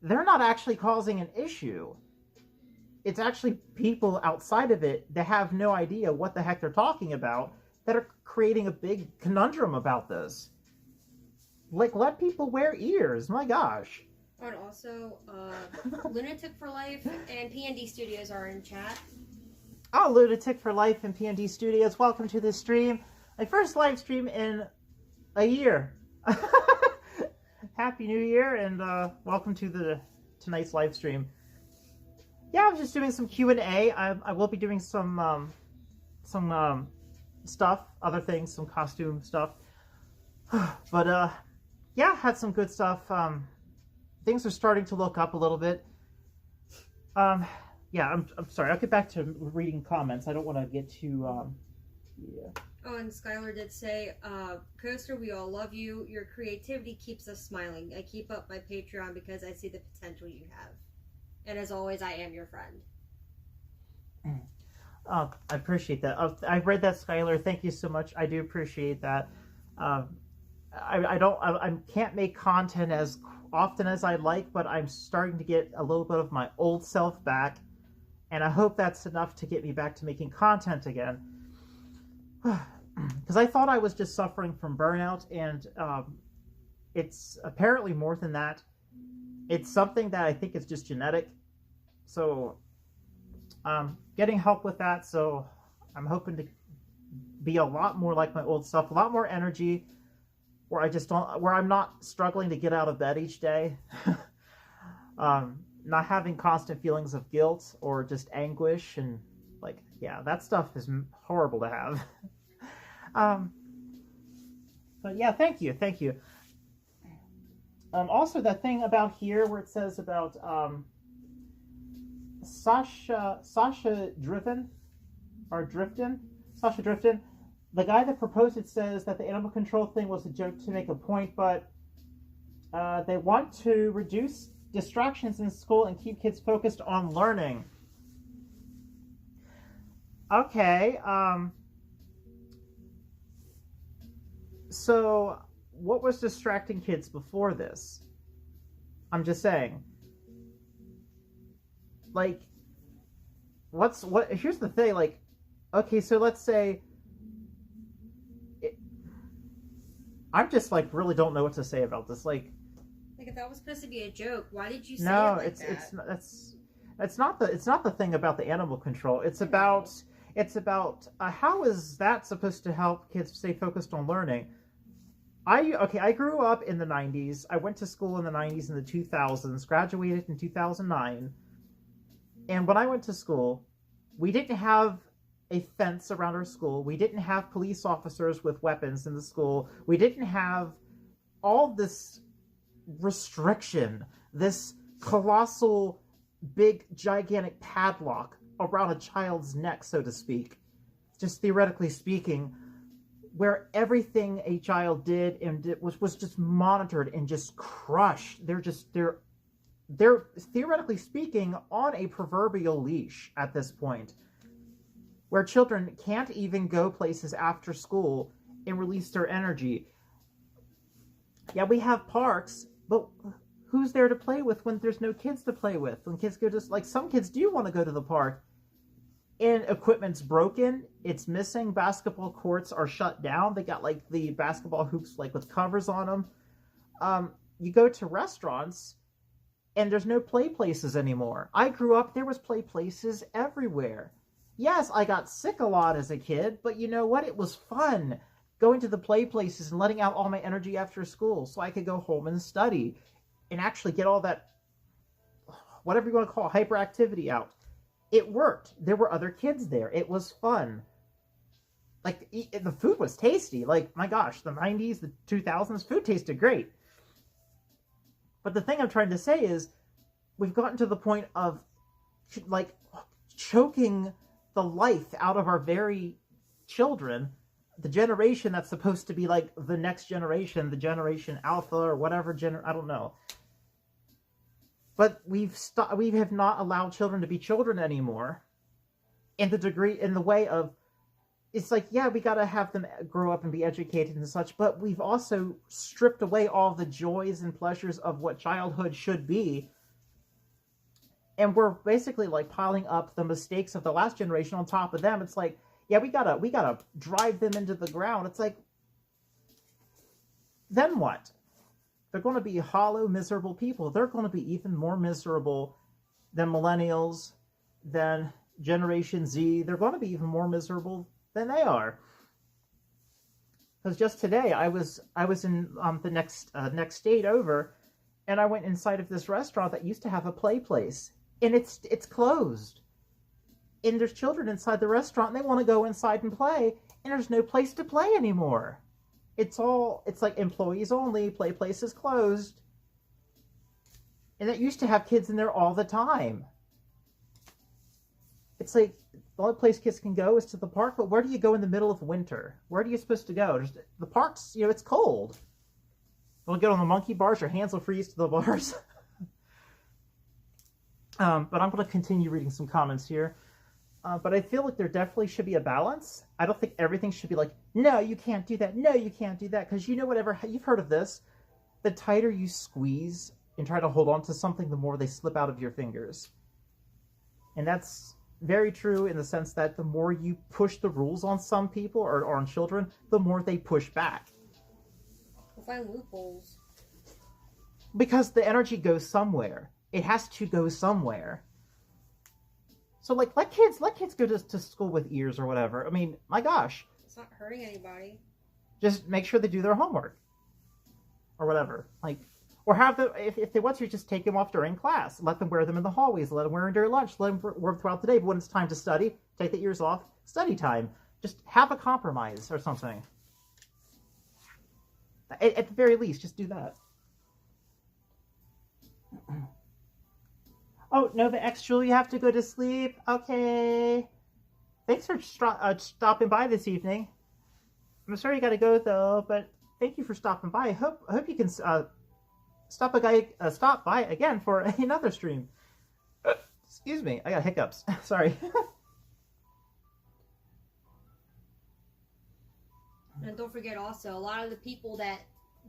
they're not actually causing an issue. It's actually people outside of it that have no idea what the heck they're talking about that are creating a big conundrum about this. Like, let people wear ears. My gosh. And also, Lunatic for Life and P&D Studios are in chat. Oh, Lunatic for Life and P&D Studios, welcome to this stream. My first live stream in a year. Happy New Year, and welcome to tonight's live stream. Yeah, I was just doing some Q&A. I will be doing some stuff, other things, some costume stuff. But, yeah, had some good stuff. Things are starting to look up a little bit. Yeah, I'm sorry. I'll get back to reading comments. I don't want to get too, yeah. Oh, and Skylar did say, Coaster, we all love you. Your creativity keeps us smiling. I keep up my Patreon because I see the potential you have. And as always, I am your friend. I appreciate that. I read that, Skylar. Thank you so much. I do appreciate that. I can't make content as often as I'd like, but I'm starting to get a little bit of my old self back, and I hope that's enough to get me back to making content again. Because I thought I was just suffering from burnout, and it's apparently more than that. It's something that I think is just genetic. So, getting help with that. So, I'm hoping to be a lot more like my old self, a lot more energy, where I'm not struggling to get out of bed each day, not having constant feelings of guilt or just anguish, and like, yeah, that stuff is horrible to have. But yeah, thank you. Also, that thing about here where it says about Sasha Driftin, the guy that proposed it says that the animal control thing was a joke to make a point, but they want to reduce distractions in school and keep kids focused on learning. Okay, so what was distracting kids before this? I'm just saying. Like, here's the thing, like, okay, so let's say, I'm just, like, really don't know what to say about this, like, if that was supposed to be a joke, why did you say no, it like that? it's not the thing about the animal control, it's about how is that supposed to help kids stay focused on learning? I grew up in the 90s, I went to school in the 90s and the 2000s, graduated in 2009, and when I went to school, we didn't have a fence around our school. We didn't have police officers with weapons in the school. We didn't have all this restriction, this colossal, big, gigantic padlock around a child's neck, so to speak. Just theoretically speaking, where everything a child did was just monitored and just crushed. They're theoretically speaking on a proverbial leash at this point, where children can't even go places after school and release their energy. Yeah, we have parks, but who's there to play with when there's no kids to play with? When kids go like, some kids do want to go to the park, and equipment's broken, it's missing, basketball courts are shut down, they got like the basketball hoops like with covers on them. You go to restaurants, and there's no play places anymore. I grew up, there was play places everywhere. Yes, I got sick a lot as a kid, but you know what? It was fun going to the play places and letting out all my energy after school so I could go home and study and actually get all that, whatever you want to call it, hyperactivity out. It worked. There were other kids there. It was fun. Like, the food was tasty. Like, my gosh, the 90s, the 2000s, food tasted great. But the thing I'm trying to say is, we've gotten to the point of, like, choking the life out of our very children, the generation that's supposed to be, like, the next generation, the generation Alpha or whatever, I don't know. But we have not allowed children to be children anymore. In the way of, it's like, yeah, we gotta have them grow up and be educated and such, but we've also stripped away all the joys and pleasures of what childhood should be. And we're basically like piling up the mistakes of the last generation on top of them. It's like, yeah, we gotta drive them into the ground. It's like, then what? They're going to be hollow, miserable people. They're going to be even more miserable than millennials, than Generation Z. They're going to be even more miserable than they are. Because just today, I was in the next state over, and I went inside of this restaurant that used to have a play place, and it's closed. And there's children inside the restaurant, and they want to go inside and play, and there's no place to play anymore. It's like employees only, play places closed. And it used to have kids in there all the time. It's like, the only place kids can go is to the park, but where do you go in the middle of winter? Where are you supposed to go? Just, the park's, you know, it's cold. Don't get on the monkey bars, your hands will freeze to the bars. But I'm going to continue reading some comments here. But I feel like there definitely should be a balance. I don't think everything should be like, no, you can't do that. No, you can't do that. Because you know, whatever, you've heard of this. The tighter you squeeze and try to hold on to something, the more they slip out of your fingers. And that's very true in the sense that the more you push the rules on some people or on children, the more they push back. We'll find loopholes. Because the energy goes somewhere. It has to go somewhere. So, like, let kids go to school with ears or whatever. I mean, my gosh. It's not hurting anybody. Just make sure they do their homework. Or whatever. Like, or have them, if they want to, just take them off during class. Let them wear them in the hallways. Let them wear them during lunch. Let them wear them throughout the day. But when it's time to study, take the ears off. Study time. Just have a compromise or something. At the very least, just do that. Oh, Nova X Jewel, you have to go to sleep. Okay. Thanks for stopping by this evening. I'm sorry you got to go though, but thank you for stopping by. I hope you can stop by again for another stream. Excuse me, I got hiccups. Sorry. And don't forget also, a lot of the people that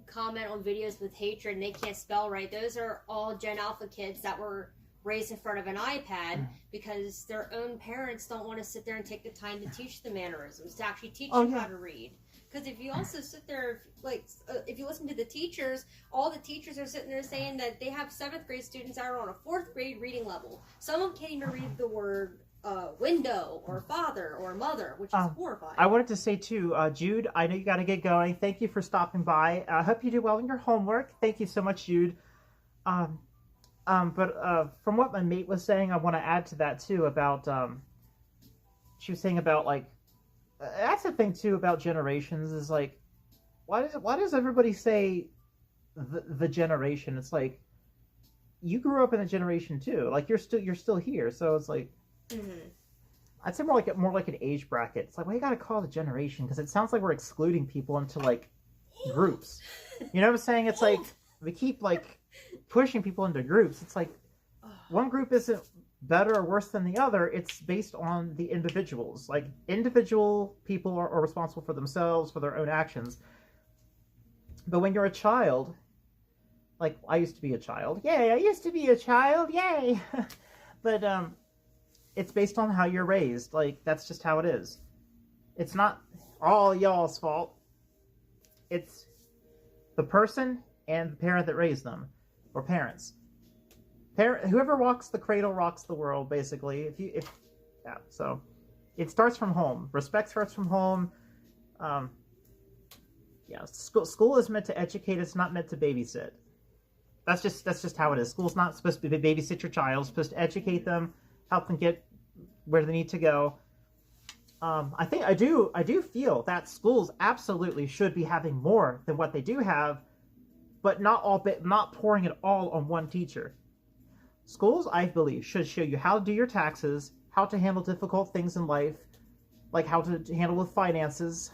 comment on videos with hatred and they can't spell right, those are all Gen Alpha kids that were raised in front of an iPad because their own parents don't want to sit there and take the time to teach the mannerisms, to actually teach them how to read. Because if you also sit there, like, if you listen to the teachers, all the teachers are sitting there saying that they have 7th grade students that are on a 4th grade reading level. Some of them can't even read the word window or father or mother, which is horrifying. I wanted to say too, Jude, I know you got to get going. Thank you for stopping by. I hope you do well in your homework. Thank you so much, Jude. But from what my mate was saying, I want to add to that too about, she was saying about, like, that's the thing too about generations is, like, why does everybody say the generation? It's like, you grew up in a generation too. Like, you're still here. So it's like, I'd say more like an age bracket. It's like, well, you got to call it a generation because it sounds like we're excluding people into, like, groups. You know what I'm saying? It's like, we keep, like, pushing people into groups. It's like, one group isn't better or worse than the other. It's based on the individuals. Like, individual people are responsible for themselves, for their own actions. But when you're a child, like, I used to be a child. Yay, I used to be a child. Yay. But it's based on how you're raised. Like, that's just how it is. It's not all y'all's fault. It's the person and the parent that raised them, or parents. Whoever walks the cradle rocks the world, basically. So it starts from home. Respect starts from home. School is meant to educate. It's not meant to babysit. That's just how it is. School's not supposed to babysit your child. It's supposed to educate them, help them get where they need to go. I do feel that schools absolutely should be having more than what they do have, but not pouring it all on one teacher. Schools, I believe, should show you how to do your taxes, how to handle difficult things in life, like how to handle with finances,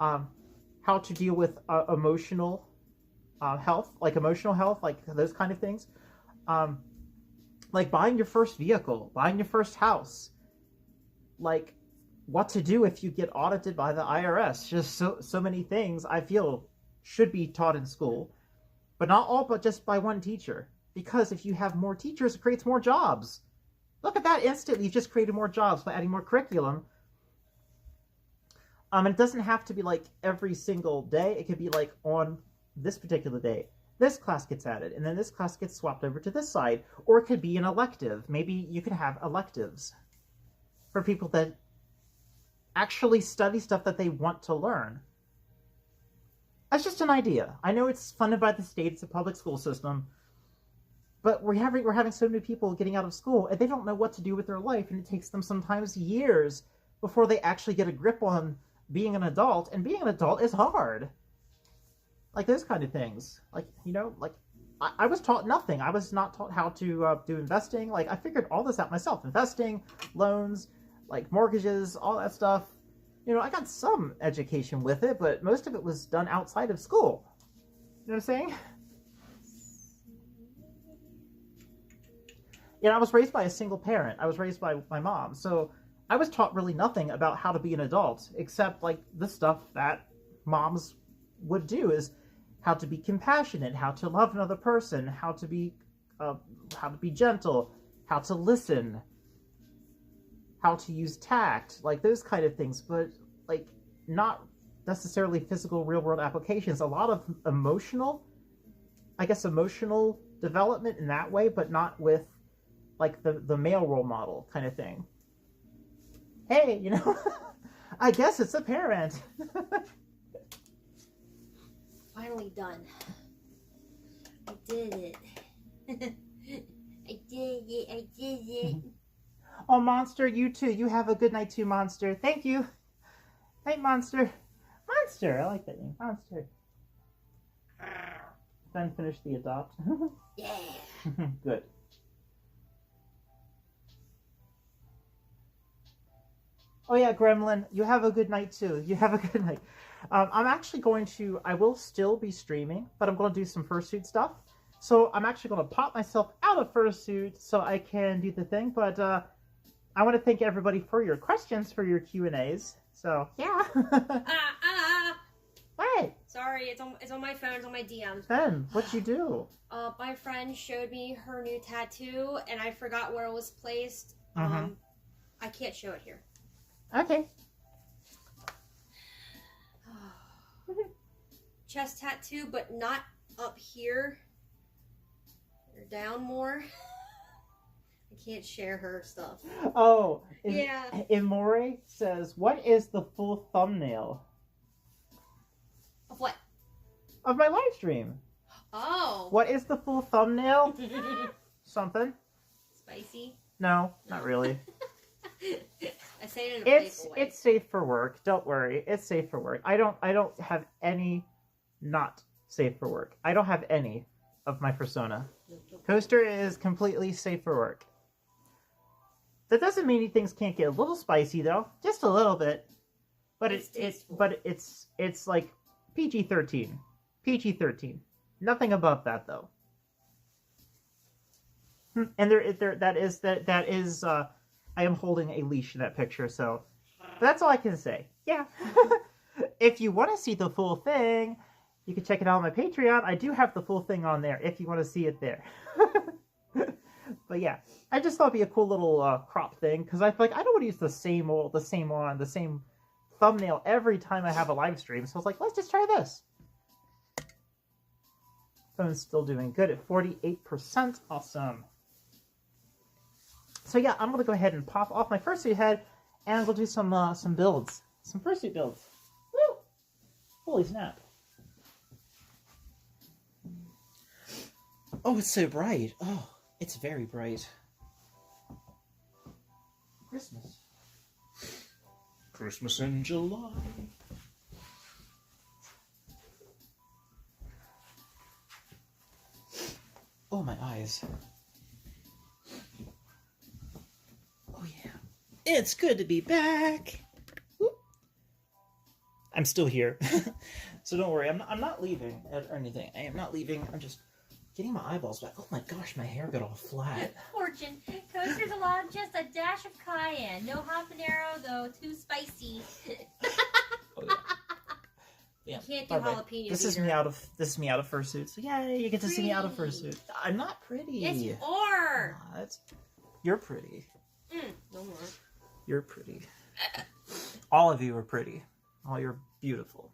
how to deal with emotional health, like those kind of things. Like buying your first vehicle, buying your first house, like what to do if you get audited by the IRS. Just so many things I feel should be taught in school, but not all, but just by one teacher. Because if you have more teachers, it creates more jobs. Look at that instantly. You've just created more jobs by adding more curriculum. And it doesn't have to be like every single day. It could be like on this particular day, this class gets added, and then this class gets swapped over to this side. Or it could be an elective. Maybe you could have electives for people that actually study stuff that they want to learn. That's just an idea. I know it's funded by the state. It's a public school system. But we're having so many people getting out of school, and they don't know what to do with their life, and it takes them sometimes years before they actually get a grip on being an adult, and being an adult is hard. Like, those kind of things. Like, you know, like, I was taught nothing. I was not taught how to do investing. Like, I figured all this out myself. Investing, loans, like mortgages, all that stuff. You know, I got some education with it, but most of it was done outside of school. You know what I'm saying? I was raised by a single parent. I was raised by my mom. So I was taught really nothing about how to be an adult, except like the stuff that moms would do is how to be compassionate, how to love another person, how to be gentle, how to listen, how to use tact, like those kind of things, but like not necessarily physical real world applications. A lot of emotional development in that way, but not with like the male role model kind of thing. Hey, you know, I guess it's a parent. Finally done. I did it. I did it. Oh, Monster, you too. You have a good night too, Monster. Thank you. Night, Monster. Monster, I like that name. Monster. Then finish the adopt. Yeah. Good. Oh yeah, Gremlin, you have a good night too. You have a good night. I'm actually I will still be streaming, but I'm going to do some fursuit stuff. So I'm actually going to pop myself out of fursuit so I can do the thing. But I want to thank everybody for your questions, for your Q&As. So, yeah. What? Sorry, it's on my phone, it's on my DMs. Ben, what'd you do? My friend showed me her new tattoo, and I forgot where it was placed. I can't show it here. Okay. Chest tattoo, but not up here. Or down more. I can't share her stuff. Oh, yeah. Imore says, what is the full thumbnail? Of what? Of my live stream. Oh. What is the full thumbnail? Something. Spicy? No, not really. I say it in a playful way. It's safe for work. Don't worry. It's safe for work. I don't have any not safe for work. I don't have any of my persona. Coaster is completely safe for work. That doesn't mean things can't get a little spicy though. Just a little bit. But it's like PG-13. PG-13. Nothing above that though. And that is I am holding a leash in that picture, so that's all I can say. Yeah. If you want to see the full thing, you can check it out on my Patreon. I do have the full thing on there if you want to see it there. But yeah, I just thought it'd be a cool little crop thing because I feel like I don't want to use the same thumbnail every time I have a live stream. So I was like, let's just try this. Phone's still doing good at 48%. Awesome. So yeah, I'm gonna go ahead and pop off my fursuit head, and we'll do some builds, some fursuit builds. Woo! Holy snap! Oh, it's so bright. Oh, it's very bright. Christmas. Christmas in July. Oh, my eyes. Oh yeah, it's good to be back. Whoop. I'm still here, so don't worry. I'm not leaving or anything. I am not leaving. I'm just getting my eyeballs back. Oh my gosh, my hair got all flat. Fortune, Coaster's allowed just a dash of cayenne. No habanero though, too spicy. Oh yeah. Yeah. You can't do jalapeno. This is me out of fursuit. So yeah, you get to see me out of fursuit. I'm not pretty. Yes, you are. You're pretty. No more. You're pretty. All of you are pretty. All you're beautiful.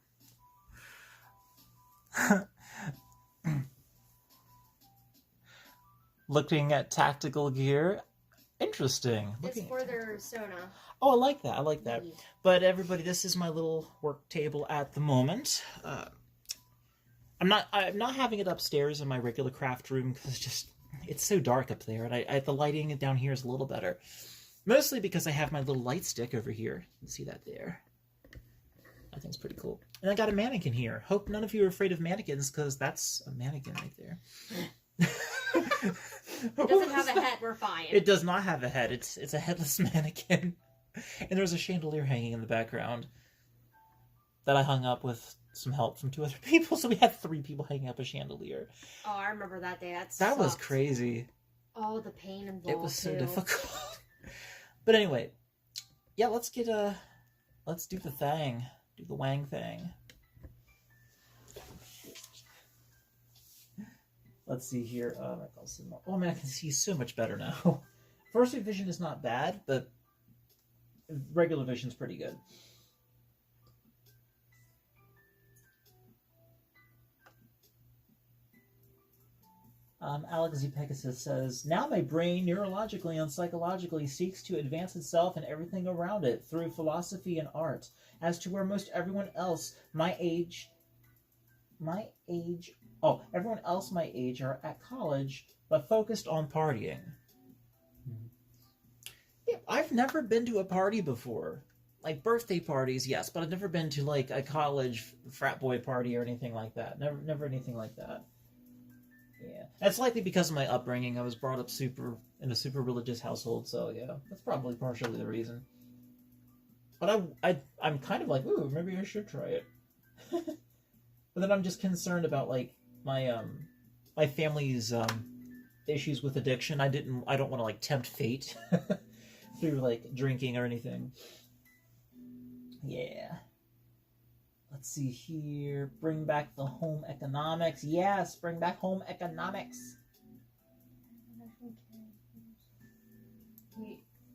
Looking at tactical gear. Interesting. It's for their Sona. Oh, I like that. I like that. But everybody, this is my little work table at the moment. I'm not having it upstairs in my regular craft room because it's so dark up there, and the lighting down here is a little better. Mostly because I have my little light stick over here. You can see that there. That thing's pretty cool. And I got a mannequin here. Hope none of you are afraid of mannequins, because that's a mannequin right there. It doesn't have a head, we're fine. It does not have a head. It's a headless mannequin. And there's a chandelier hanging in the background that I hung up with some help from 2 other people. So we had 3 people hanging up a chandelier. Oh, I remember that day. That was crazy. Oh, the pain involved. It was so difficult. But anyway, yeah, let's do the thing. Do the Wang thing. Let's see here. Oh man, I can see so much better now. Fursuit vision is not bad, but regular vision's pretty good. Alex Z. Pegasus says, now my brain neurologically and psychologically seeks to advance itself and everything around it through philosophy and art, as to where most everyone else everyone else my age are at college, but focused on partying. Yeah, I've never been to a party before. Like birthday parties, yes, but I've never been to like a college frat boy party or anything like that. Never anything like that. Yeah, that's likely because of my upbringing. I was brought up in a super religious household, so yeah, that's probably partially the reason. But I'm kind of like, ooh, maybe I should try it. But then I'm just concerned about like my family's issues with addiction. I don't want to like tempt fate through like drinking or anything. Yeah. Let's see here. Bring back the home economics. Yes, bring back home economics.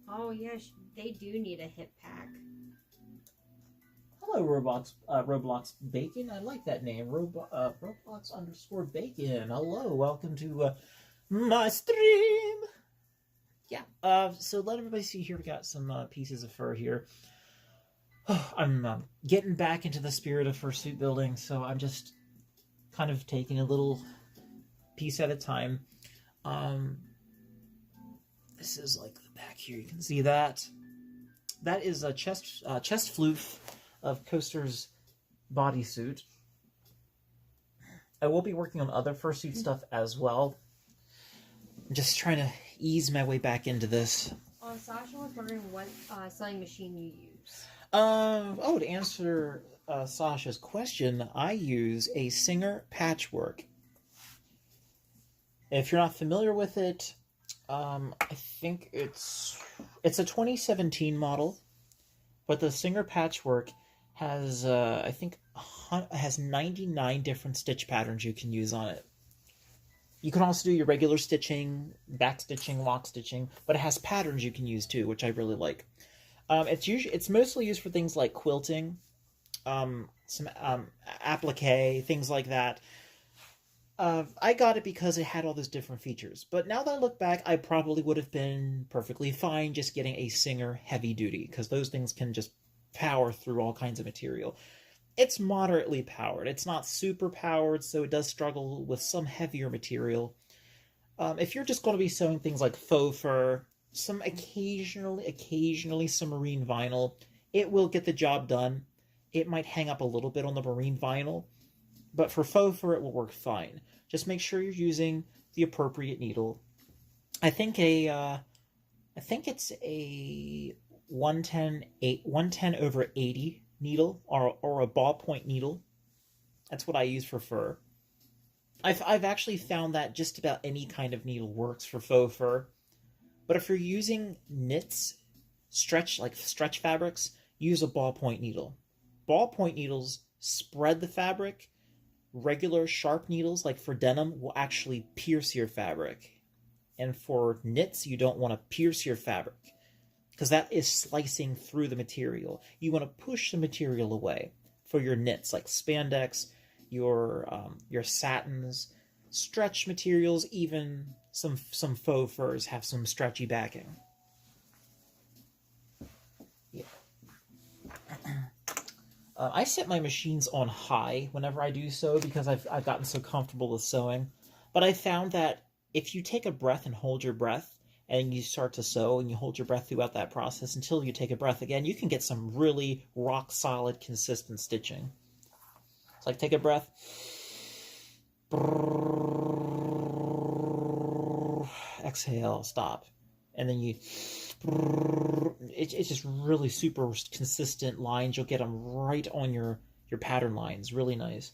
Oh, yes, they do need a hip pack. Hello, Roblox Bacon. I like that name. Roblox_Bacon. Hello, welcome to my stream. Yeah, so let everybody see here. We got some pieces of fur here. I'm getting back into the spirit of fursuit building, so I'm just kind of taking a little piece at a time. This is like the back here. You can see that. That is a chest floof of Coaster's bodysuit. I will be working on other fursuit stuff as well. I'm just trying to ease my way back into this. Sasha was wondering what sewing machine you use. To answer Sasha's question, I use a Singer Patchwork. If you're not familiar with it, I think it's a 2017 model, but the Singer Patchwork has has 99 different stitch patterns you can use on it. You can also do your regular stitching, back stitching, lock stitching, but it has patterns you can use too, which I really like. It's mostly used for things like quilting, some applique, things like that. I got it because it had all those different features. But now that I look back, I probably would have been perfectly fine just getting a Singer heavy duty, because those things can just power through all kinds of material. It's moderately powered. It's not super powered, so it does struggle with some heavier material. If you're just going to be sewing things like faux fur, occasionally some marine vinyl, it will get the job done. It might hang up a little bit on the marine vinyl, but for faux fur it will work fine. Just make sure you're using the appropriate needle. I think it's a 110/80 needle or a ballpoint needle. That's what I use for fur. I've actually found that just about any kind of needle works for faux fur. But if you're using knits, stretch fabrics, use a ballpoint needle. Ballpoint needles spread the fabric. Regular sharp needles, like for denim, will actually pierce your fabric. And for knits, you don't want to pierce your fabric, because that is slicing through the material. You want to push the material away. For your knits, like spandex, your satins, stretch materials, even some faux furs have some stretchy backing. Yeah. I set my machines on high whenever I do so, because I've gotten so comfortable with sewing. But I found that if you take a breath and hold your breath, and you start to sew and you hold your breath throughout that process until you take a breath again, you can get some really rock solid, consistent stitching. It's like, take a breath. Exhale, stop. And then you it's just really super consistent lines. You'll get them right on your pattern lines. Really nice.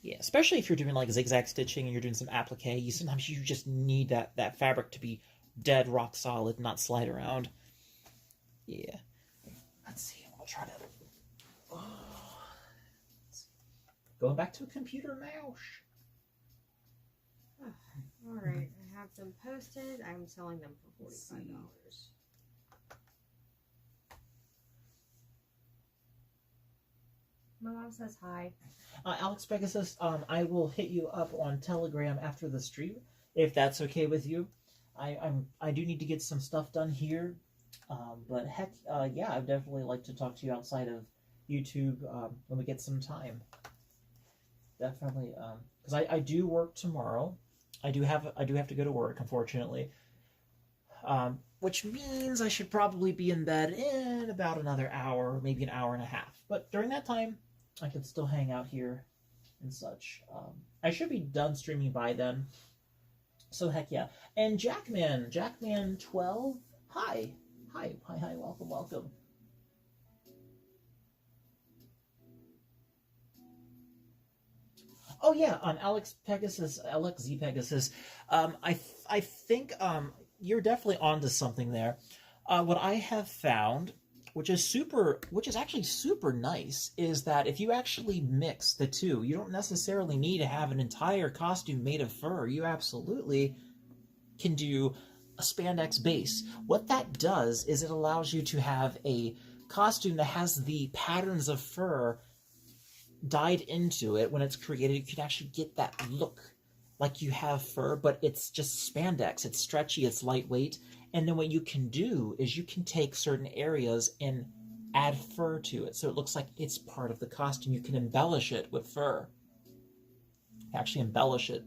Yeah, especially if you're doing like zigzag stitching and you're doing some applique, sometimes you just need that fabric to be dead rock solid, not slide around. Yeah. Let's see. I'll try to. Oh. Going back to a computer mouse. All right, I have them posted. I'm selling them for $45. My mom says hi. Alex Pegasus, I will hit you up on Telegram after the stream, if that's okay with you. I do need to get some stuff done here, but heck, yeah, I'd definitely like to talk to you outside of YouTube when we get some time. Definitely, because I do work tomorrow. I do have to go to work, unfortunately, which means I should probably be in bed in about another hour, maybe an hour and a half. But during that time, I can still hang out here and such. I should be done streaming by then. So heck yeah. And Jackman12, hi, welcome. Oh yeah, on Alex Z Pegasus, I think you're definitely onto something there. What I have found, which is actually super nice, is that if you actually mix the two, you don't necessarily need to have an entire costume made of fur. You absolutely can do a spandex base. What that does is it allows you to have a costume that has the patterns of fur dyed into it. When it's created, you can actually get that look like you have fur, but it's just spandex. It's stretchy, it's lightweight. And then what you can do is you can take certain areas and add fur to it, so it looks like it's part of the costume. You can embellish it with fur. Actually embellish it.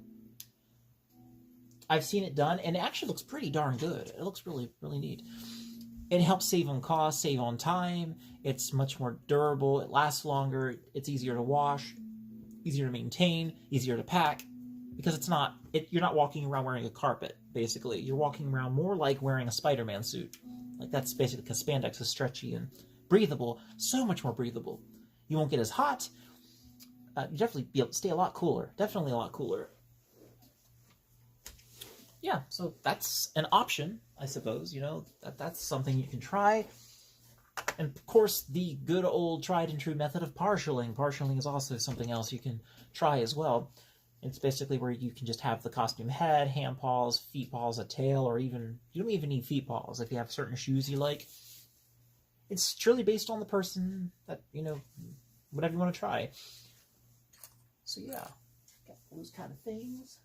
I've seen it done, and it actually looks pretty darn good. It looks really, really neat. It helps save on cost, save on time. It's much more durable. It lasts longer. It's easier to wash, easier to maintain, easier to pack, because you're not walking around wearing a carpet, basically. You're walking around more like wearing a Spider-Man suit. Like, that's basically because spandex is stretchy and breathable, so much more breathable. You won't get as hot. You definitely be able to stay a lot cooler. Definitely a lot cooler. Yeah, so that's an option, I suppose. You know, that's something you can try. And of course, the good old tried and true method of partialing. Partialing is also something else you can try as well. It's basically where you can just have the costume head, hand paws, feet paws, a tail, or even, you don't even need feet paws if you have certain shoes you like. It's truly based on the person, that, you know, whatever you want to try. So yeah, got those kind of things.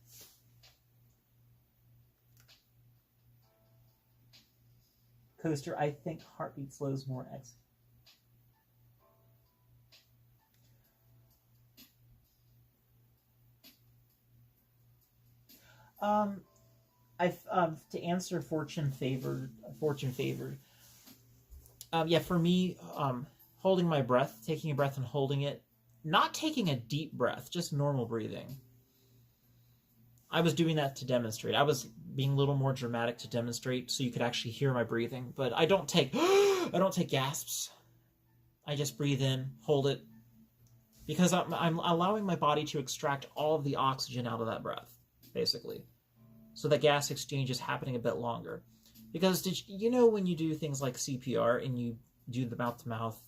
Coaster, I think heartbeat slows more X. To answer fortune favored. Yeah, for me, holding my breath, taking a breath and holding it, not taking a deep breath, just normal breathing. I was doing that to demonstrate. I was being a little more dramatic to demonstrate, so you could actually hear my breathing. But I don't take gasps. I just breathe in, hold it, because I'm allowing my body to extract all of the oxygen out of that breath, basically. So the gas exchange is happening a bit longer. Because you know when you do things like CPR and you do the mouth-to-mouth,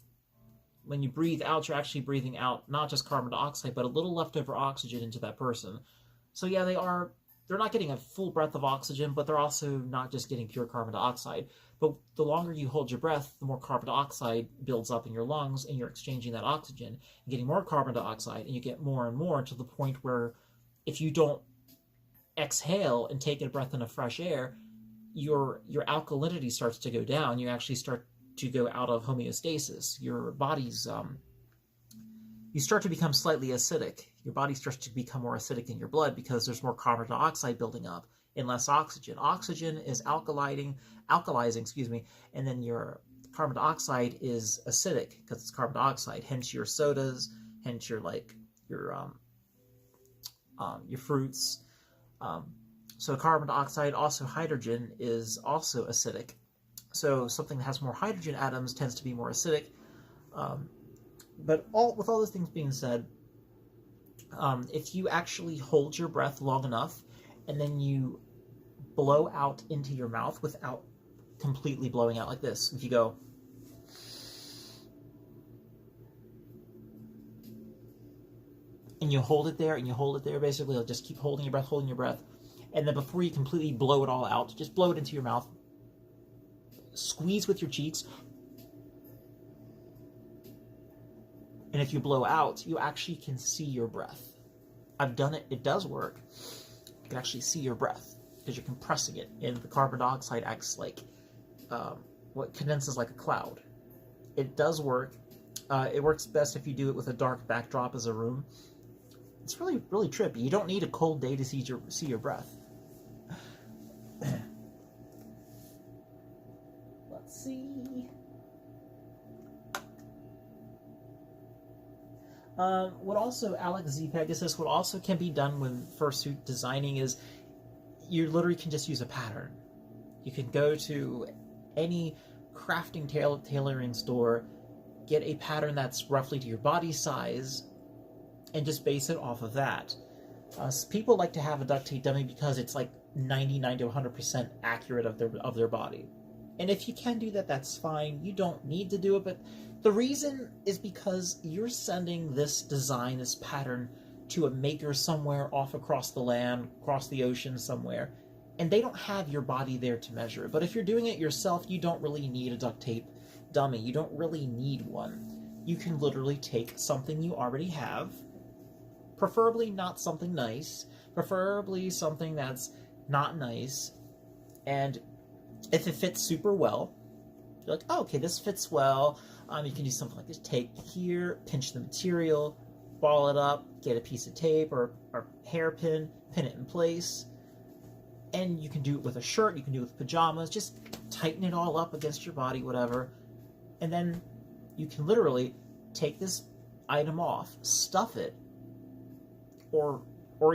when you breathe out, you're actually breathing out not just carbon dioxide, but a little leftover oxygen into that person. So yeah, they're not getting a full breath of oxygen, but they're also not just getting pure carbon dioxide. But the longer you hold your breath, the more carbon dioxide builds up in your lungs, and you're exchanging that oxygen and getting more carbon dioxide, and you get more and more to the point where if you don't exhale and take a breath in of fresh air, your alkalinity starts to go down. You actually start to go out of homeostasis. Your body's you start to become slightly acidic. Your body starts to become more acidic in your blood because there's more carbon dioxide building up and less oxygen. Oxygen is alkalizing, and then your carbon dioxide is acidic because it's carbon dioxide. Hence your sodas, hence your fruits. So carbon dioxide, also hydrogen, is also acidic. So something that has more hydrogen atoms tends to be more acidic. But with all those things being said, if you actually hold your breath long enough and then you blow out into your mouth without completely blowing out like this, if you go, and you hold it there and you hold it there, basically, just keep holding your breath, and then before you completely blow it all out, just blow it into your mouth, squeeze with your cheeks, and if you blow out, you actually can see your breath. I've done it. It does work. You can actually see your breath because you're compressing it, and the carbon dioxide acts like what condenses like a cloud. It does work. It works best if you do it with a dark backdrop as a room. It's really, really trippy. You don't need a cold day to see your breath. Let's see. What also, Alex Z Pegasus, what also can be done with fursuit designing is you literally can just use a pattern. You can go to any crafting tailoring store, get a pattern that's roughly to your body size, and just base it off of that. People like to have a duct tape dummy because it's like 99 to 100% accurate of their body. And if you can do that, that's fine. You don't need to do it, but the reason is because you're sending this design, this pattern, to a maker somewhere off across the land, across the ocean somewhere, and they don't have your body there to measure it. But if you're doing it yourself, you don't really need a duct tape dummy. You don't really need one. You can literally take something you already have, preferably not something nice, preferably something that's not nice, and if it fits super well, you're like, oh, okay, this fits well. You can do something like this. Take here, pinch the material, ball it up, get a piece of tape or hairpin, pin it in place. And you can do it with a shirt, you can do it with pajamas, just tighten it all up against your body, whatever. And then you can literally take this item off, stuff it, or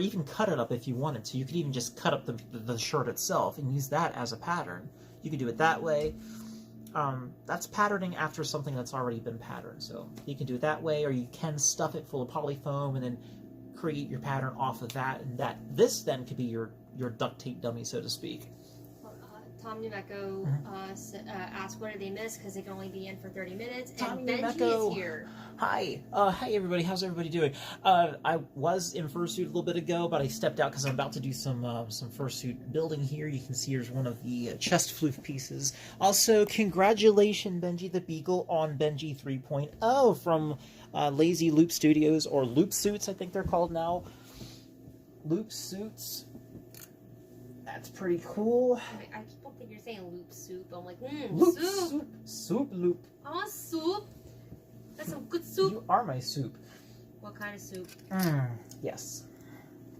even cut it up if you wanted to. You could even just cut up the shirt itself and use that as a pattern. You could do it that way. That's patterning after something that's already been patterned. So you can do it that way, or you can stuff it full of polyfoam and then create your pattern off of that. And this then could be your duct tape dummy, so to speak. Tom Numeco asked, what did they miss? Because they can only be in for 30 minutes. Tom and Benji Numeco is here. Hi. Hi, everybody. How's everybody doing? I was in fursuit a little bit ago, but I stepped out because I'm about to do some fursuit building here. You can see here's one of the chest floof pieces. Also, congratulations, Benji the Beagle, on Benji 3.0 from Lazy Loop Studios, or Loop Suits, I think they're called now. Loop Suits. That's pretty cool. I keep on thinking you're saying loop soup. I'm like, Loop soup. Soup loop. I want soup. That's some good soup. You are my soup. What kind of soup? Yes.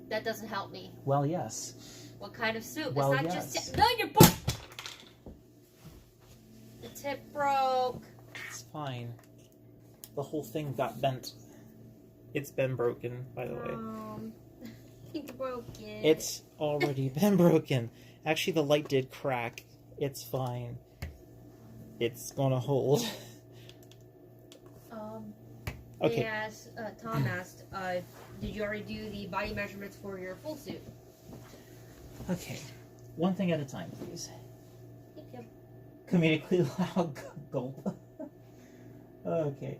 That doesn't help me. Well, yes. What kind of soup? Well, it's not yes. just... No, you're... The tip broke. It's fine. The whole thing got bent. It's been broken, by the way. I think it broke it. It's already been broken. Actually, the light did crack. It's fine. It's gonna hold. Okay. Tom asked, did you already do the body measurements for your full suit? Okay. One thing at a time, please. Yep. Comedically loud gulp. Okay.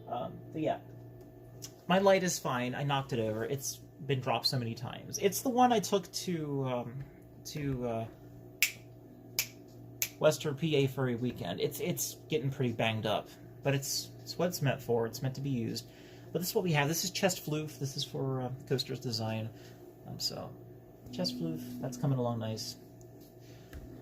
But yeah. My light is fine. I knocked it over. It's been dropped so many times. It's the one I took to Western PA for a weekend. It's getting pretty banged up, but it's what it's meant for. It's meant to be used. But this is what we have. This is chest floof. This is for Coaster's design. So chest floof. That's coming along nice.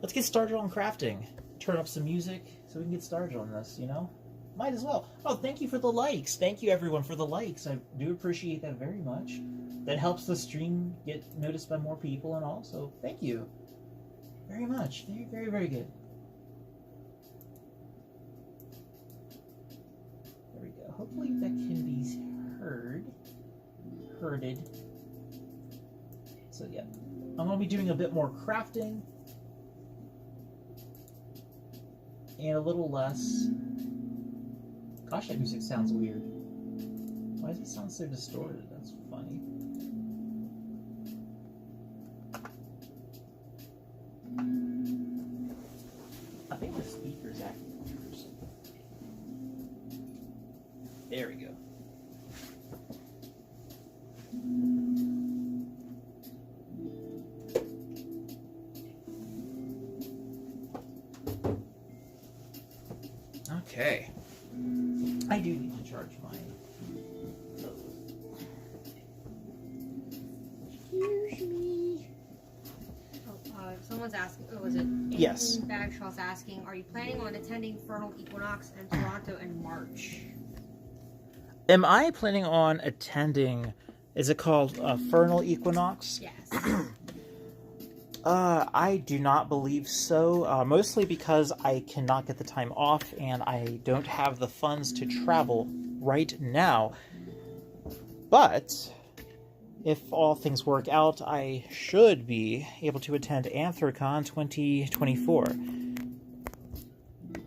Let's get started on crafting. Turn up some music so we can get started on this. You know. Might as well. Oh, thank you for the likes. Thank you, everyone, for the likes. I do appreciate that very much. That helps the stream get noticed by more people and all, so thank you very much. Very, very, very good. There we go. Hopefully that can be heard. Hearded. So yeah, I'm going to be doing a bit more crafting and a little less. Gosh, that music sounds weird. Why does it sound so distorted? That's funny. I think the speaker's acting weird or something. There we go. Okay. I do need to charge mine. Excuse me. Someone's asking, was it? Yes. Bagshaw's asking, are you planning on attending Vernal Equinox in Toronto in March? Am I planning on attending, is it called Vernal Equinox? Yes. I do not believe so, mostly because I cannot get the time off and I don't have the funds to travel right now. But if all things work out, I should be able to attend Anthrocon 2024.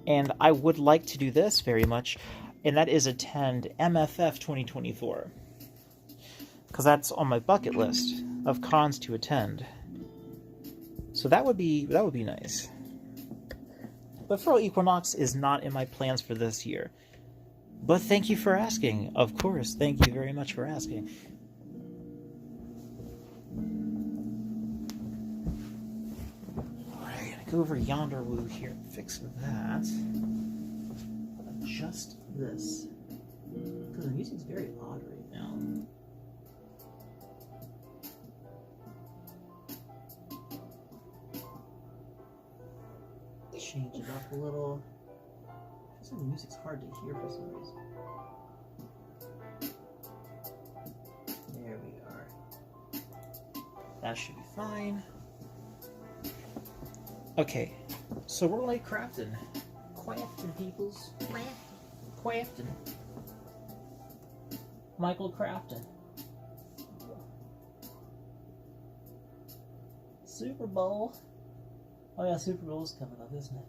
And I would like to do this very much, and that is attend MFF 2024. Because that's on my bucket list of cons to attend. So that would be nice. But Vernal Equinox is not in my plans for this year. But thank you for asking. Of course, thank you very much for asking. Alright, gonna go over yonder woo here and fix that. Adjust this. Because the music's very odd right now. Change it up a little. Feels like the music's hard to hear for some reason. There we are. That should be fine. Okay, so we're like crafting. Crafting, peoples. Crafting. Michael Crafton. Super Bowl. Oh yeah, Super Bowl's coming up, isn't it?